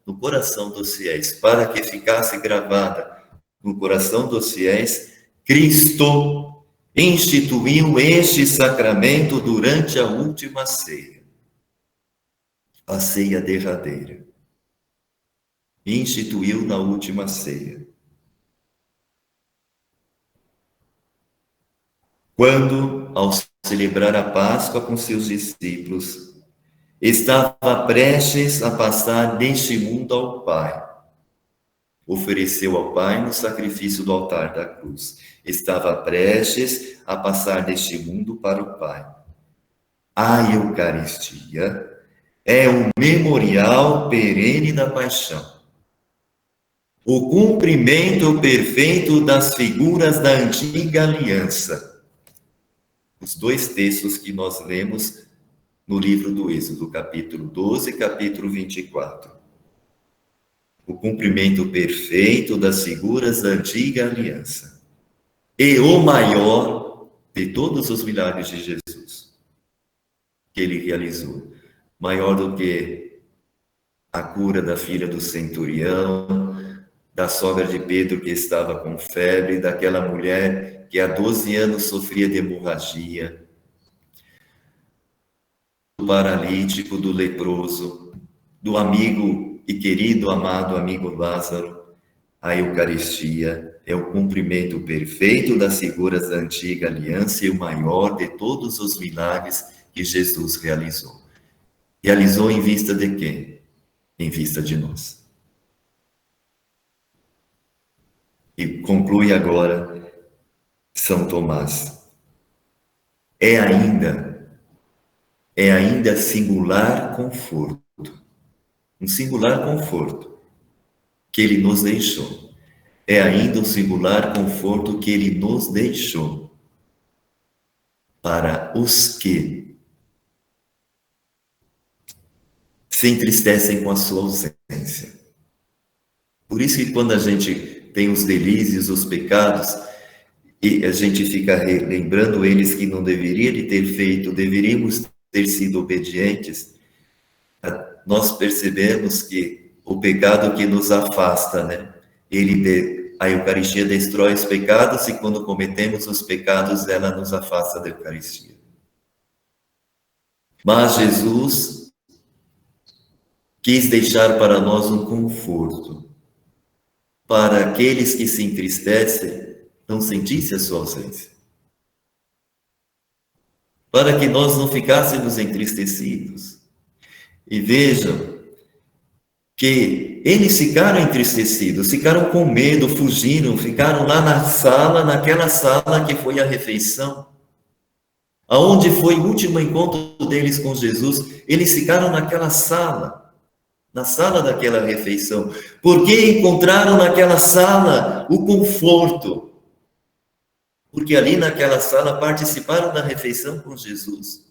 no coração dos fiéis, para que ficasse gravada no coração dos fiéis, Cristo instituiu este sacramento durante a última ceia, a ceia derradeira. Instituiu na última ceia. Quando, ao celebrar a Páscoa com seus discípulos, estava prestes a passar deste mundo ao Pai. Ofereceu ao Pai no sacrifício do altar da cruz. Estava prestes a passar deste mundo para o Pai. A Eucaristia é o memorial perene da paixão. O cumprimento perfeito das figuras da antiga aliança. Os 2 textos que nós lemos no livro do Êxodo, capítulo 12 e capítulo 24. O cumprimento perfeito das figuras da antiga aliança. E o maior de todos os milagres de Jesus que ele realizou. Maior do que a cura da filha do centurião, da sogra de Pedro que estava com febre, daquela mulher que há 12 anos sofria de hemorragia, do paralítico, do leproso, do amigo e querido, amado amigo Lázaro. A Eucaristia é o cumprimento perfeito das figuras da antiga aliança e o maior de todos os milagres que Jesus realizou. Realizou em vista de quem? Em vista de nós. E conclui agora São Tomás. É ainda singular conforto. Um singular conforto que ele nos deixou. É ainda um singular conforto que ele nos deixou para os que se entristecem com a sua ausência. Por isso que quando a gente tem os delírios, os pecados, e a gente fica lembrando eles que não deveria de ter feito, deveríamos ter sido obedientes, nós percebemos que o pecado que nos afasta, né? A Eucaristia destrói os pecados e quando cometemos os pecados, ela nos afasta da Eucaristia. Mas Jesus quis deixar para nós um conforto, para aqueles que se entristecem, não sentissem a sua ausência. Para que nós não ficássemos entristecidos. E vejam que eles ficaram entristecidos, ficaram com medo, fugiram, ficaram lá na sala, naquela sala que foi a refeição. Aonde foi o último encontro deles com Jesus, eles ficaram naquela sala, na sala daquela refeição, porque encontraram naquela sala o conforto. Porque ali naquela sala participaram da refeição com Jesus.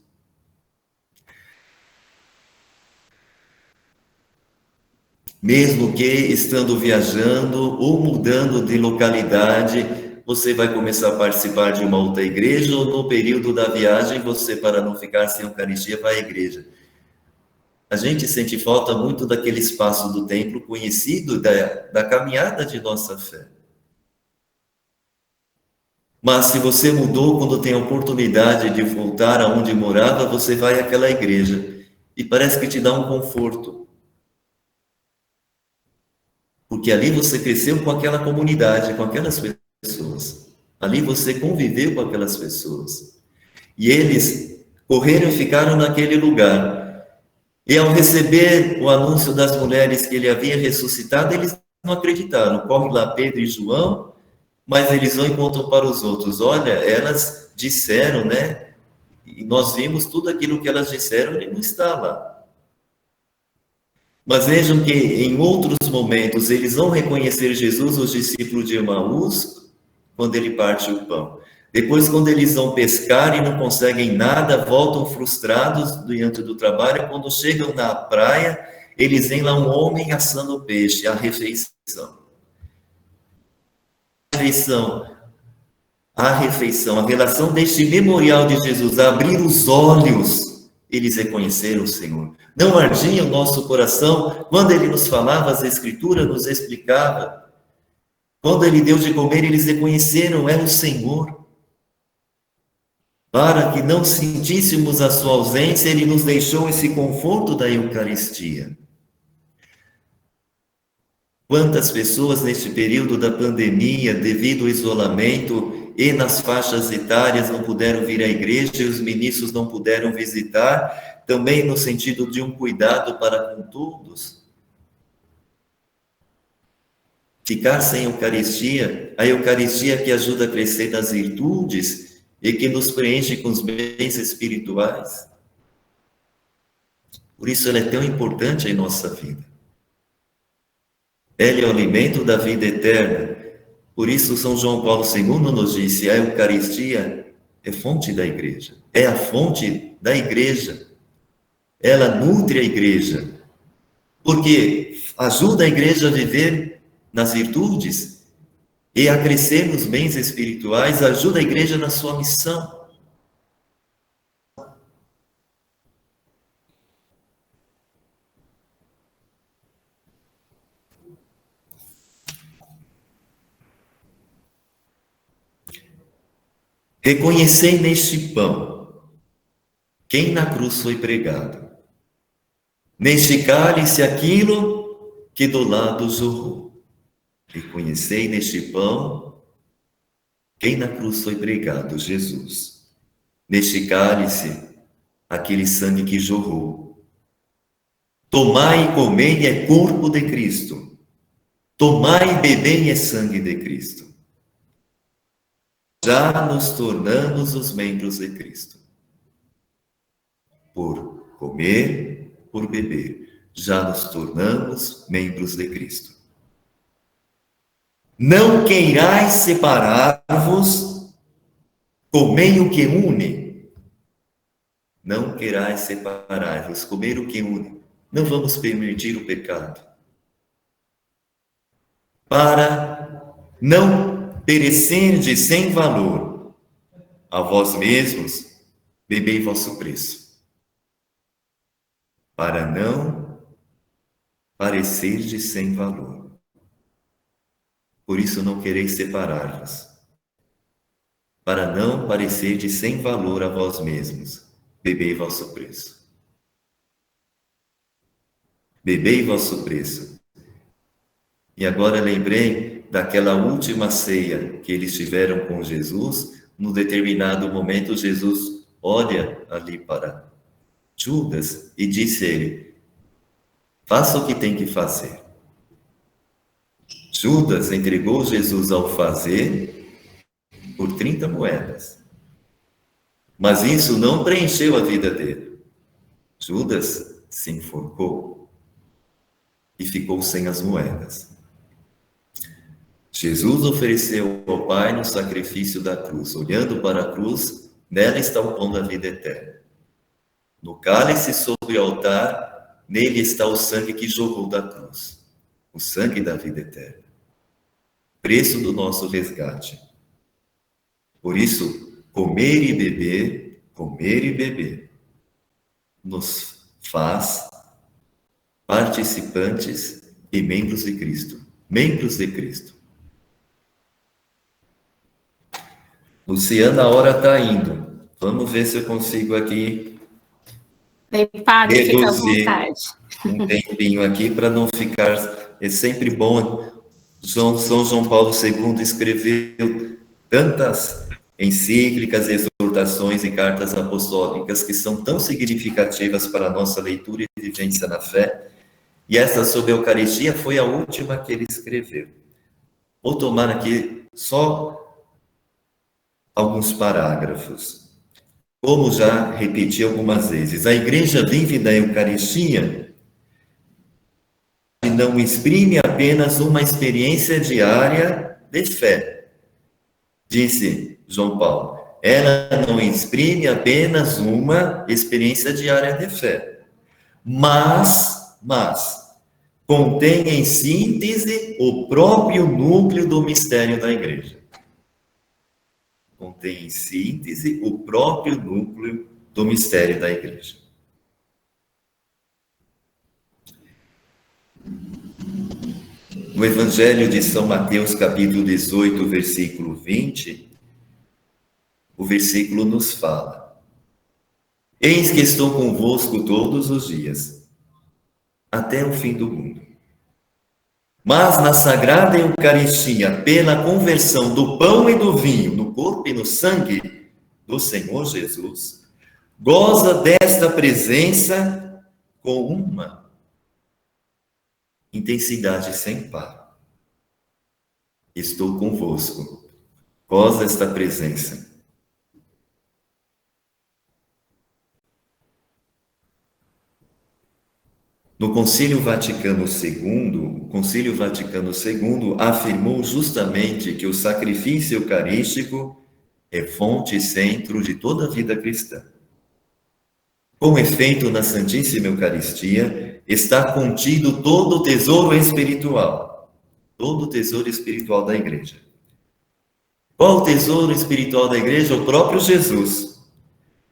Mesmo que estando viajando ou mudando de localidade, você vai começar a participar de uma outra igreja, ou no período da viagem, você, para não ficar sem Eucaristia, vai à igreja. A gente sente falta muito daquele espaço do templo conhecido, da caminhada de nossa fé. Mas se você mudou, quando tem a oportunidade de voltar aonde morava, você vai àquela igreja. E parece que te dá um conforto. Porque ali você cresceu com aquela comunidade, com aquelas pessoas. Ali você conviveu com aquelas pessoas. E eles correram e ficaram naquele lugar. E ao receber o anúncio das mulheres que ele havia ressuscitado, eles não acreditaram. Corre lá Pedro e João, mas eles vão e contam para os outros. Olha, elas disseram, né? E nós vimos tudo aquilo que elas disseram, ele não está lá. Mas vejam que em outros momentos eles vão reconhecer Jesus, os discípulos de Emaús, quando ele parte o pão. Depois, quando eles vão pescar e não conseguem nada, voltam frustrados diante do trabalho. Quando chegam na praia, eles veem lá um homem assando peixe, a refeição. A refeição, a relação deste memorial de Jesus, abrir os olhos, eles reconheceram o Senhor. Não ardia o nosso coração quando ele nos falava, as Escrituras nos explicava. Quando ele deu de comer, eles reconheceram, é o Senhor. Para que não sentíssemos a sua ausência, ele nos deixou esse conforto da Eucaristia. Quantas pessoas neste período da pandemia, devido ao isolamento e nas faixas etárias, não puderam vir à igreja e os ministros não puderam visitar, também no sentido de um cuidado para com todos. Ficar sem Eucaristia, a Eucaristia que ajuda a crescer nas virtudes e que nos preenche com os bens espirituais. Por isso ela é tão importante em nossa vida. Ela é o alimento da vida eterna. Por isso São João Paulo II nos disse, a Eucaristia é fonte da igreja. É a fonte da igreja. Ela nutre a igreja. Porque ajuda a igreja a viver nas virtudes e a crescer nos bens espirituais, ajuda a igreja na sua missão. Reconhecei neste pão quem na cruz foi pregado, neste cálice aquilo que do lado jorrou. Reconhecei neste pão quem na cruz foi pregado, Jesus. Neste cálice, aquele sangue que jorrou. Tomai e comei é corpo de Cristo. Tomai e bebei é sangue de Cristo. Já nos tornamos os membros de Cristo. Por comer, por beber, já nos tornamos membros de Cristo. Não queirais separar-vos, comei o que une. Não queirais separar-vos, comer o que une. Não vamos permitir o pecado. Para não perecerdes sem valor, a vós mesmos, bebei vosso preço. Para não parecerdes sem valor. Por isso não quereis separar-vos. Para não parecerdes sem valor a vós mesmos, bebei vosso preço. Bebei vosso preço. E agora lembrei daquela última ceia que eles tiveram com Jesus. Num determinado momento, Jesus olha ali para Judas e disse a ele: faça o que tem que fazer. Judas entregou Jesus ao fazer por 30 moedas. Mas isso não preencheu a vida dele. Judas se enforcou e ficou sem as moedas. Jesus ofereceu ao Pai no sacrifício da cruz. Olhando para a cruz, nela está o pão da vida eterna. No cálice sobre o altar, nele está o sangue que jorrou da cruz. O sangue da vida eterna. Preço do nosso resgate. Por isso, comer e beber, nos faz participantes e membros de Cristo. Membros de Cristo. Luciana, a hora está indo. Vamos ver se eu consigo aqui Padre, fica à reduzir vontade. um tempinho aqui para não ficar... É sempre bom. São João Paulo II escreveu tantas encíclicas, exortações e cartas apostólicas que são tão significativas para a nossa leitura e vivência na fé. E essa sobre a Eucaristia foi a última que ele escreveu. Vou tomar aqui só alguns parágrafos. Como já repeti algumas vezes, a Igreja vive da Eucaristia e não exprime apenas uma experiência diária de fé. Disse João Paulo, ela não exprime apenas uma experiência diária de fé, mas contém em síntese o próprio núcleo do mistério da Igreja. Contém em síntese o próprio núcleo do mistério da Igreja. No Evangelho de São Mateus, capítulo 18, versículo 20, o versículo nos fala: eis que estou convosco todos os dias, até o fim do mundo. Mas na Sagrada Eucaristia, pela conversão do pão e do vinho, no corpo e no sangue do Senhor Jesus, goza desta presença com uma intensidade sem par. Estou convosco. Goza esta presença. No Concílio Vaticano II, o Concílio Vaticano II afirmou justamente que o sacrifício eucarístico é fonte e centro de toda a vida cristã. Com efeito, na Santíssima Eucaristia está contido todo o tesouro espiritual da Igreja. Qual o tesouro espiritual da Igreja? O próprio Jesus.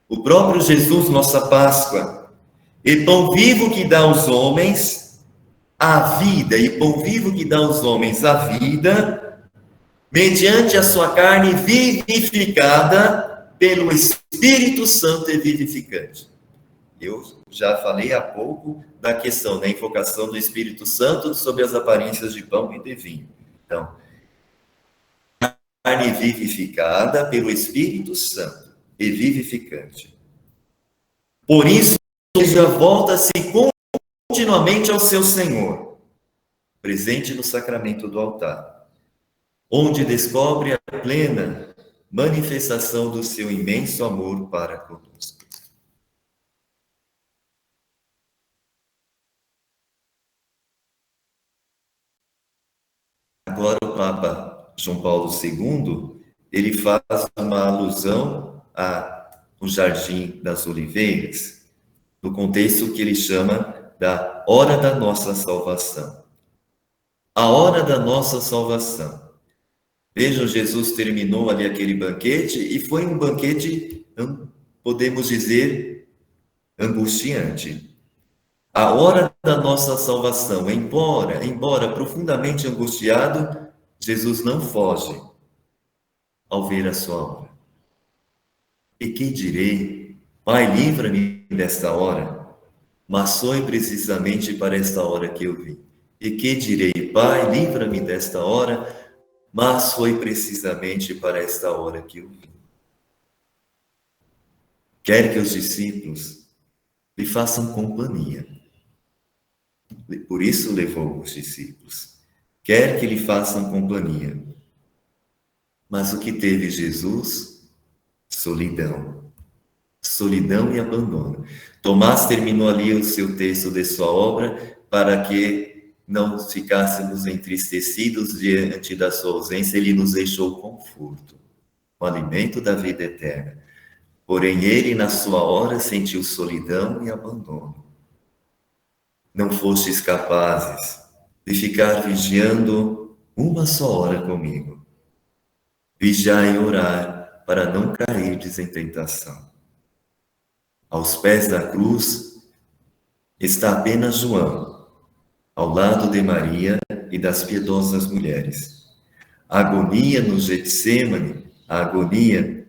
O próprio Jesus, nossa Páscoa. E pão vivo que dá aos homens a vida, mediante a sua carne vivificada pelo Espírito Santo e vivificante. Eu já falei há pouco da questão da invocação do Espírito Santo sobre as aparências de pão e de vinho. Então, carne vivificada pelo Espírito Santo e vivificante. Por isso, a Igreja volta a se continuamente ao seu Senhor, presente no sacramento do altar, onde descobre a plena manifestação do seu imenso amor para conosco. Agora o Papa João Paulo II, ele faz uma alusão ao Jardim das Oliveiras, no contexto que ele chama da hora da nossa salvação. A hora da nossa salvação. Vejam, Jesus terminou ali aquele banquete e foi um banquete, podemos dizer, angustiante. A hora da nossa salvação, embora profundamente angustiado, Jesus não foge ao ver a sua hora. E que direi? Pai, livra-me desta hora, mas foi precisamente para esta hora que eu vim. E que direi? Pai, livra-me desta hora, mas foi precisamente para esta hora que eu vim. Quer que os discípulos lhe façam companhia. Por isso levou os discípulos. Quer que lhe façam companhia. Mas o que teve Jesus? Solidão. Solidão e abandono. Tomás terminou ali o seu texto de sua obra para que não ficássemos entristecidos diante da sua ausência. Ele nos deixou conforto, o alimento da vida eterna. Porém, ele, na sua hora, sentiu solidão e abandono. Não fostes capazes de ficar vigiando uma só hora comigo. Vigiai e orar para não cairdes em tentação. Aos pés da cruz está apenas João, ao lado de Maria e das piedosas mulheres. A agonia no Getsêmani, a agonia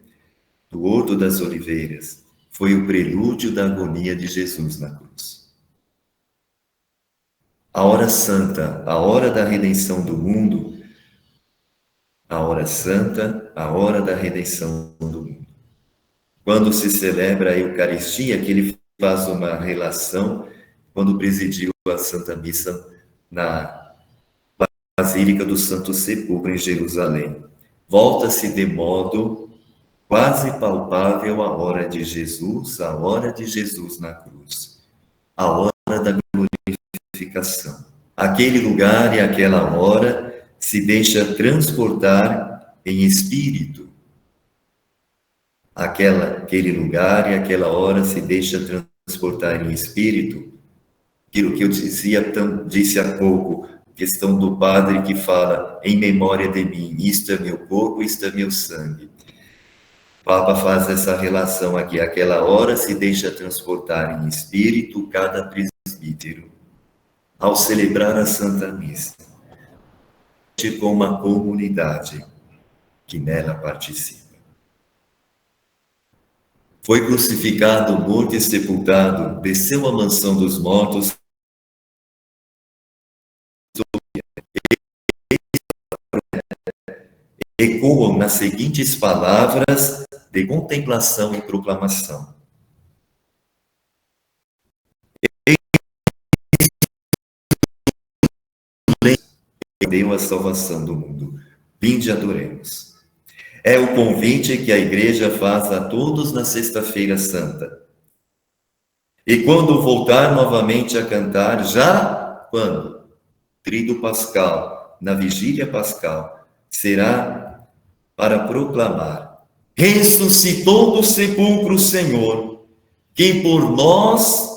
do Horto das Oliveiras, foi o prelúdio da agonia de Jesus na cruz. A hora santa, a hora da redenção do mundo, a hora santa, a hora da redenção do mundo. Quando se celebra a Eucaristia, que ele faz uma relação, quando presidiu a Santa Missa na Basílica do Santo Sepulcro, em Jerusalém. Volta-se de modo quase palpável a hora de Jesus na cruz, a hora da glorificação. Aquele lugar e aquela hora se deixa transportar em espírito. Aquele lugar e aquela hora se deixa transportar em espírito. Aquilo que eu disse há pouco, questão do padre que fala em memória de mim, isto é meu corpo, isto é meu sangue. O Papa faz essa relação aqui, aquela hora se deixa transportar em espírito cada presbítero, ao celebrar a Santa Missa, com uma comunidade que nela participa. Foi crucificado, morto e sepultado, desceu à mansão dos mortos, ecoam nas seguintes palavras de contemplação e proclamação. Deu a salvação do mundo. Vinde, adoremos. É o convite que a Igreja faz a todos na Sexta-feira Santa. E quando voltar novamente a cantar, já quando? Tríduo Pascal, na Vigília Pascal, será para proclamar: ressuscitou do sepulcro o Senhor, que por nós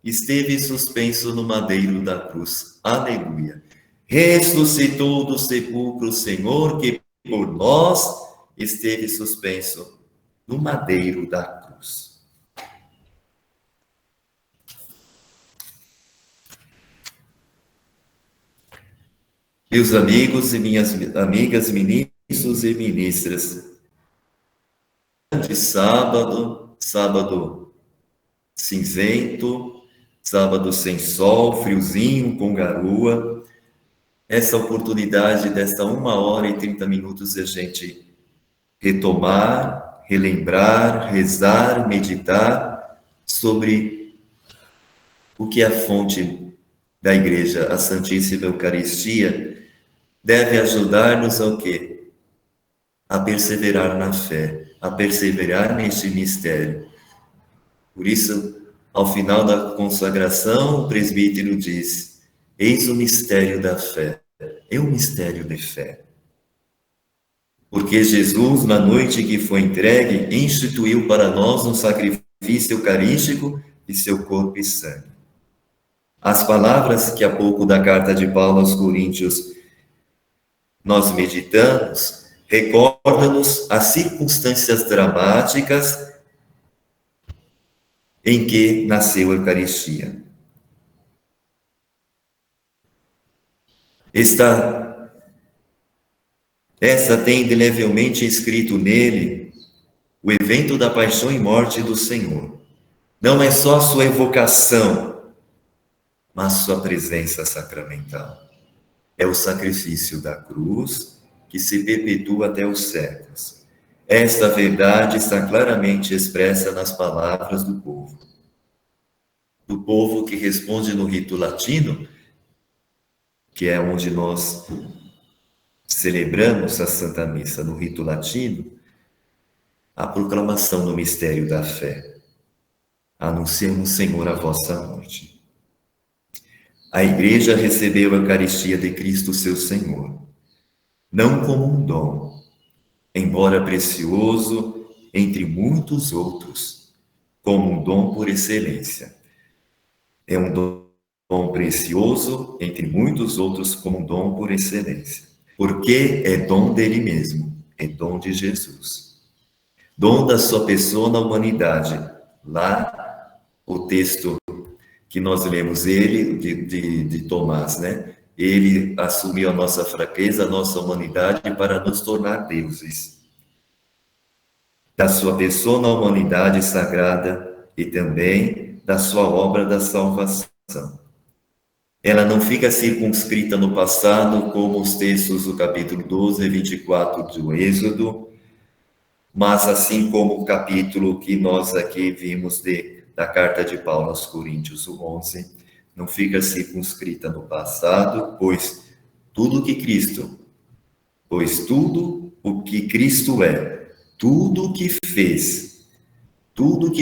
esteve suspenso no madeiro da cruz. Aleluia. Ressuscitou do sepulcro o Senhor, que por nós esteve suspenso no madeiro da cruz. Meus amigos e minhas amigas, ministros e ministras, de sábado cinzento, sábado sem sol, friozinho, com garoa, essa oportunidade dessa 1h30 de a gente retomar, relembrar, rezar, meditar sobre o que é a fonte da Igreja, a Santíssima Eucaristia, deve ajudar-nos ao quê? A perseverar na fé, a perseverar neste mistério. Por isso, ao final da consagração, o presbítero diz: eis o mistério da fé. É um mistério de fé. Porque Jesus, na noite que foi entregue, instituiu para nós um sacrifício eucarístico de seu corpo e sangue. As palavras que há pouco da carta de Paulo aos Coríntios nós meditamos, recordam-nos as circunstâncias dramáticas em que nasceu a Eucaristia. Essa tem indelevelmente escrito nele o evento da paixão e morte do Senhor. Não é só a sua evocação, mas sua presença sacramental. É o sacrifício da cruz que se perpetua até os séculos. Esta verdade está claramente expressa nas palavras do povo. Do povo que responde no rito latino, que é onde nós celebramos a Santa Missa, no rito latino, a proclamação do mistério da fé. Anunciamos, Senhor, a vossa morte. A Igreja recebeu a Eucaristia de Cristo, seu Senhor, não como um dom, embora precioso entre muitos outros, como um dom por excelência. É um dom precioso entre muitos outros, como um dom por excelência. Porque é dom dele mesmo, é dom de Jesus. Dom da sua pessoa na humanidade. Lá, o texto que nós lemos, ele, de Tomás, né? Ele assumiu a nossa fraqueza, a nossa humanidade, para nos tornar deuses. Da sua pessoa na humanidade sagrada e também da sua obra da salvação. Ela não fica circunscrita no passado, como os textos do capítulo 12 e 24 do Êxodo, mas assim como o capítulo que nós aqui vimos da carta de Paulo aos Coríntios, o 11, não fica circunscrita no passado, pois tudo o que Cristo é, tudo o que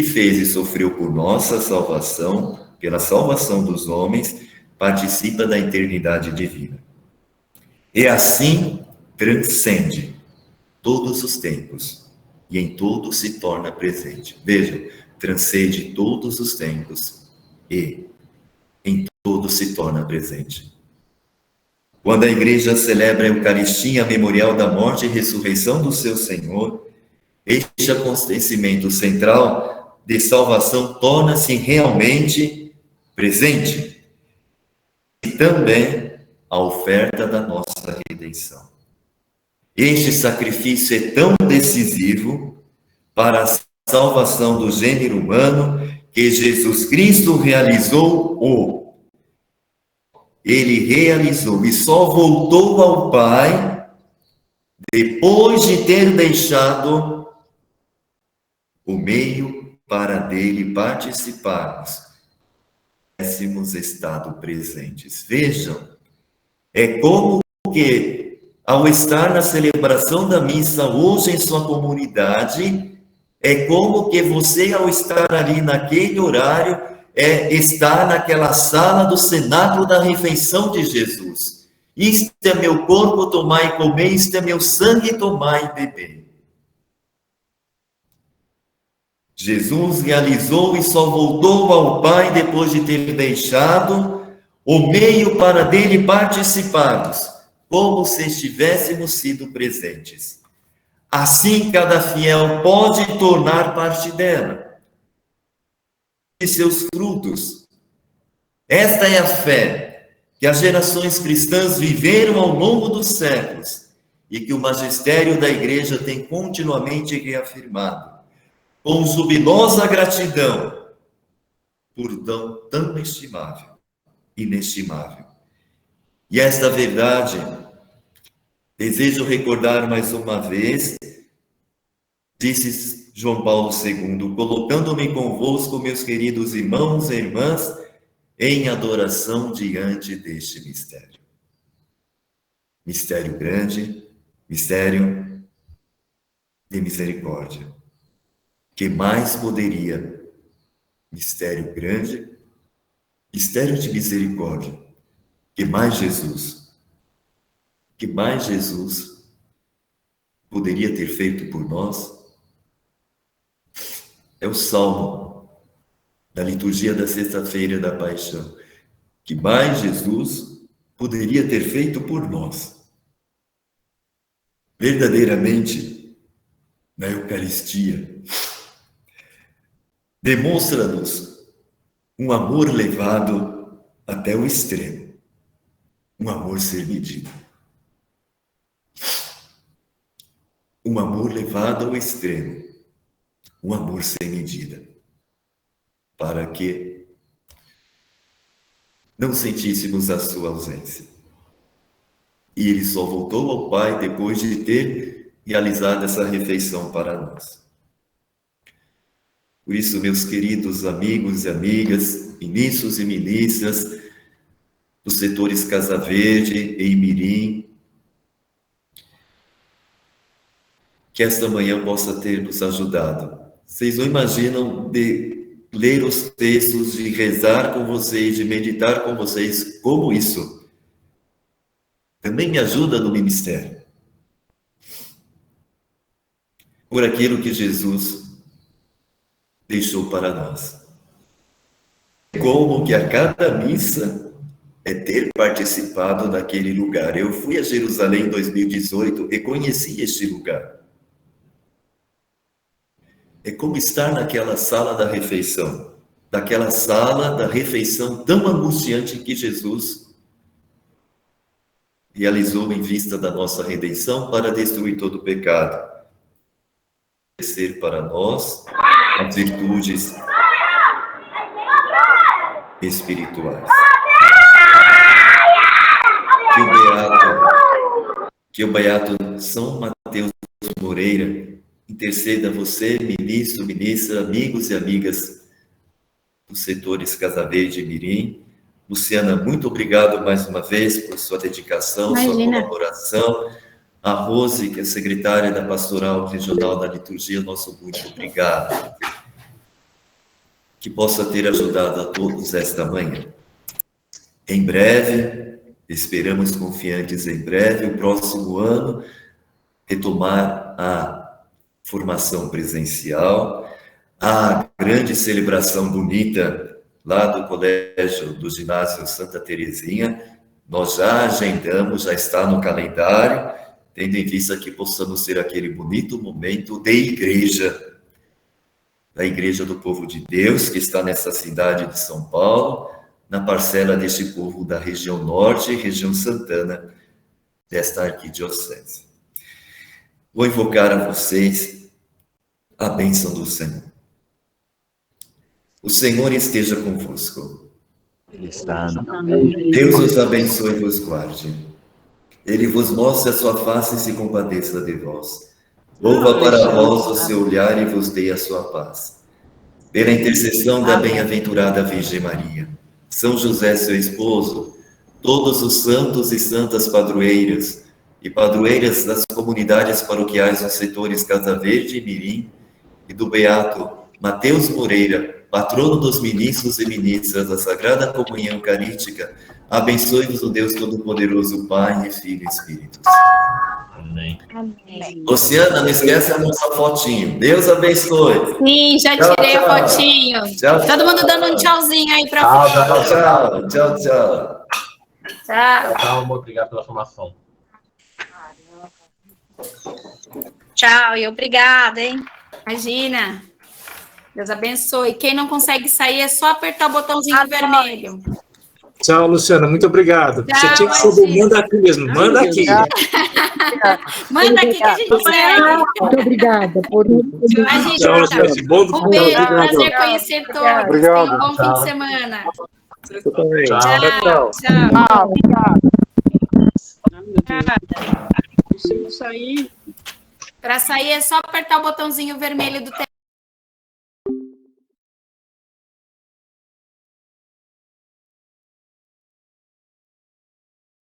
fez e sofreu por nossa salvação, pela salvação dos homens, participa da eternidade divina. E assim transcende todos os tempos e em tudo se torna presente. Vejam, transcende todos os tempos e em tudo se torna presente. Quando a Igreja celebra a Eucaristia memorial da morte e ressurreição do seu Senhor, este acontecimento central de salvação torna-se realmente presente. E também a oferta da nossa redenção. Este sacrifício é tão decisivo para a salvação do gênero humano que Jesus Cristo realizou. Ele realizou e só voltou ao Pai depois de ter deixado o meio para dele participarmos. Tivéssemos estado presentes. Vejam, é como que, ao estar na celebração da missa hoje em sua comunidade, é como que você, ao estar ali naquele horário, está naquela sala do cenáculo da refeição de Jesus. Isto é meu corpo, tomai e comei, isto é meu sangue, tomai e bebei. Jesus realizou e só voltou ao Pai depois de ter deixado o meio para dele participarmos, como se estivéssemos sido presentes. Assim, cada fiel pode tornar parte dela e seus frutos. Esta é a fé que as gerações cristãs viveram ao longo dos séculos e que o magistério da Igreja tem continuamente reafirmado, com jubilosa gratidão por dom tão inestimável. E esta verdade, desejo recordar mais uma vez, disse João Paulo II, colocando-me convosco, meus queridos irmãos e irmãs, em adoração diante deste mistério. Mistério grande, mistério de misericórdia. Que mais poderia? Mistério grande, mistério de misericórdia. Que mais Jesus? Que mais Jesus poderia ter feito por nós? É o salmo da liturgia da sexta-feira da paixão. Que mais Jesus poderia ter feito por nós? Verdadeiramente, na Eucaristia, demonstra-nos um amor levado até o extremo, um amor sem medida. Um amor levado ao extremo, um amor sem medida, para que não sentíssemos a sua ausência. E ele só voltou ao Pai depois de ter realizado essa refeição para nós. Por isso, meus queridos amigos e amigas, ministros e ministras dos setores Casa Verde e Imirim, que esta manhã possa ter nos ajudado. Vocês não imaginam de ler os textos, de rezar com vocês, de meditar com vocês, como isso também me ajuda no ministério. Por aquilo que Jesus deixou para nós. Como que a cada missa é ter participado daquele lugar. Eu fui a Jerusalém em 2018 e conheci este lugar. É como estar naquela sala da refeição, daquela sala da refeição tão angustiante que Jesus realizou em vista da nossa redenção para destruir todo o pecado. Ser para nós as virtudes espirituais. Que o Beato São Mateus Moreira interceda você, ministro, ministra, amigos e amigas dos setores Casa Verde e Mirim. Luciana, muito obrigado mais uma vez por sua dedicação, sua colaboração. A Rose, que é secretária da Pastoral Regional da Liturgia, nosso muito obrigado. Que possa ter ajudado a todos esta manhã. Em breve, esperamos confiantes em breve, o próximo ano, retomar a formação presencial, a grande celebração bonita lá do Colégio do Ginásio Santa Terezinha. Nós já agendamos, já está no calendário, tendo em vista que possamos ter aquele bonito momento de igreja, da Igreja do Povo de Deus, que está nessa cidade de São Paulo, na parcela deste povo da região norte e região Santana desta arquidiocese. Vou invocar a vocês a bênção do Senhor. O Senhor esteja convosco. Ele está. Deus os abençoe e vos guarde. Ele vos mostre a sua face e se compadeça de vós. Volva para vós o seu olhar e vos dê a sua paz. Pela intercessão da bem-aventurada Virgem Maria, São José, seu esposo, todos os santos e santas padroeiras e padroeiras das comunidades paroquiais dos setores Casa Verde e Mirim, e do Beato Mateus Moreira, patrono dos ministros e ministras da Sagrada Comunhão Eucarística, abençoe-vos o Deus Todo-Poderoso, Pai, Filho e Espírito. Amém. Luciana, não esquece a nossa fotinho. Deus abençoe. Sim, já tirei a fotinho. Tchau, Todo mundo dando um tchauzinho aí para tchau. Tchau. Tchau, obrigado pela formação. Tchau e obrigada, hein? Imagina. Deus abençoe. Quem não consegue sair é só apertar o botãozinho vermelho. Tchau, Luciana. Muito obrigado. Tchau, você tinha que saber, manda aqui mesmo. Manda aqui. Manda aqui que a gente segue. Muito obrigada por isso. A gente Tchau, Luciana. Bom um beijo, prazer conhecer todos. Obrigado. Tenham um bom fim de semana. Tchau. Tchau. Isso aí. Para sair é só apertar o botãozinho vermelho do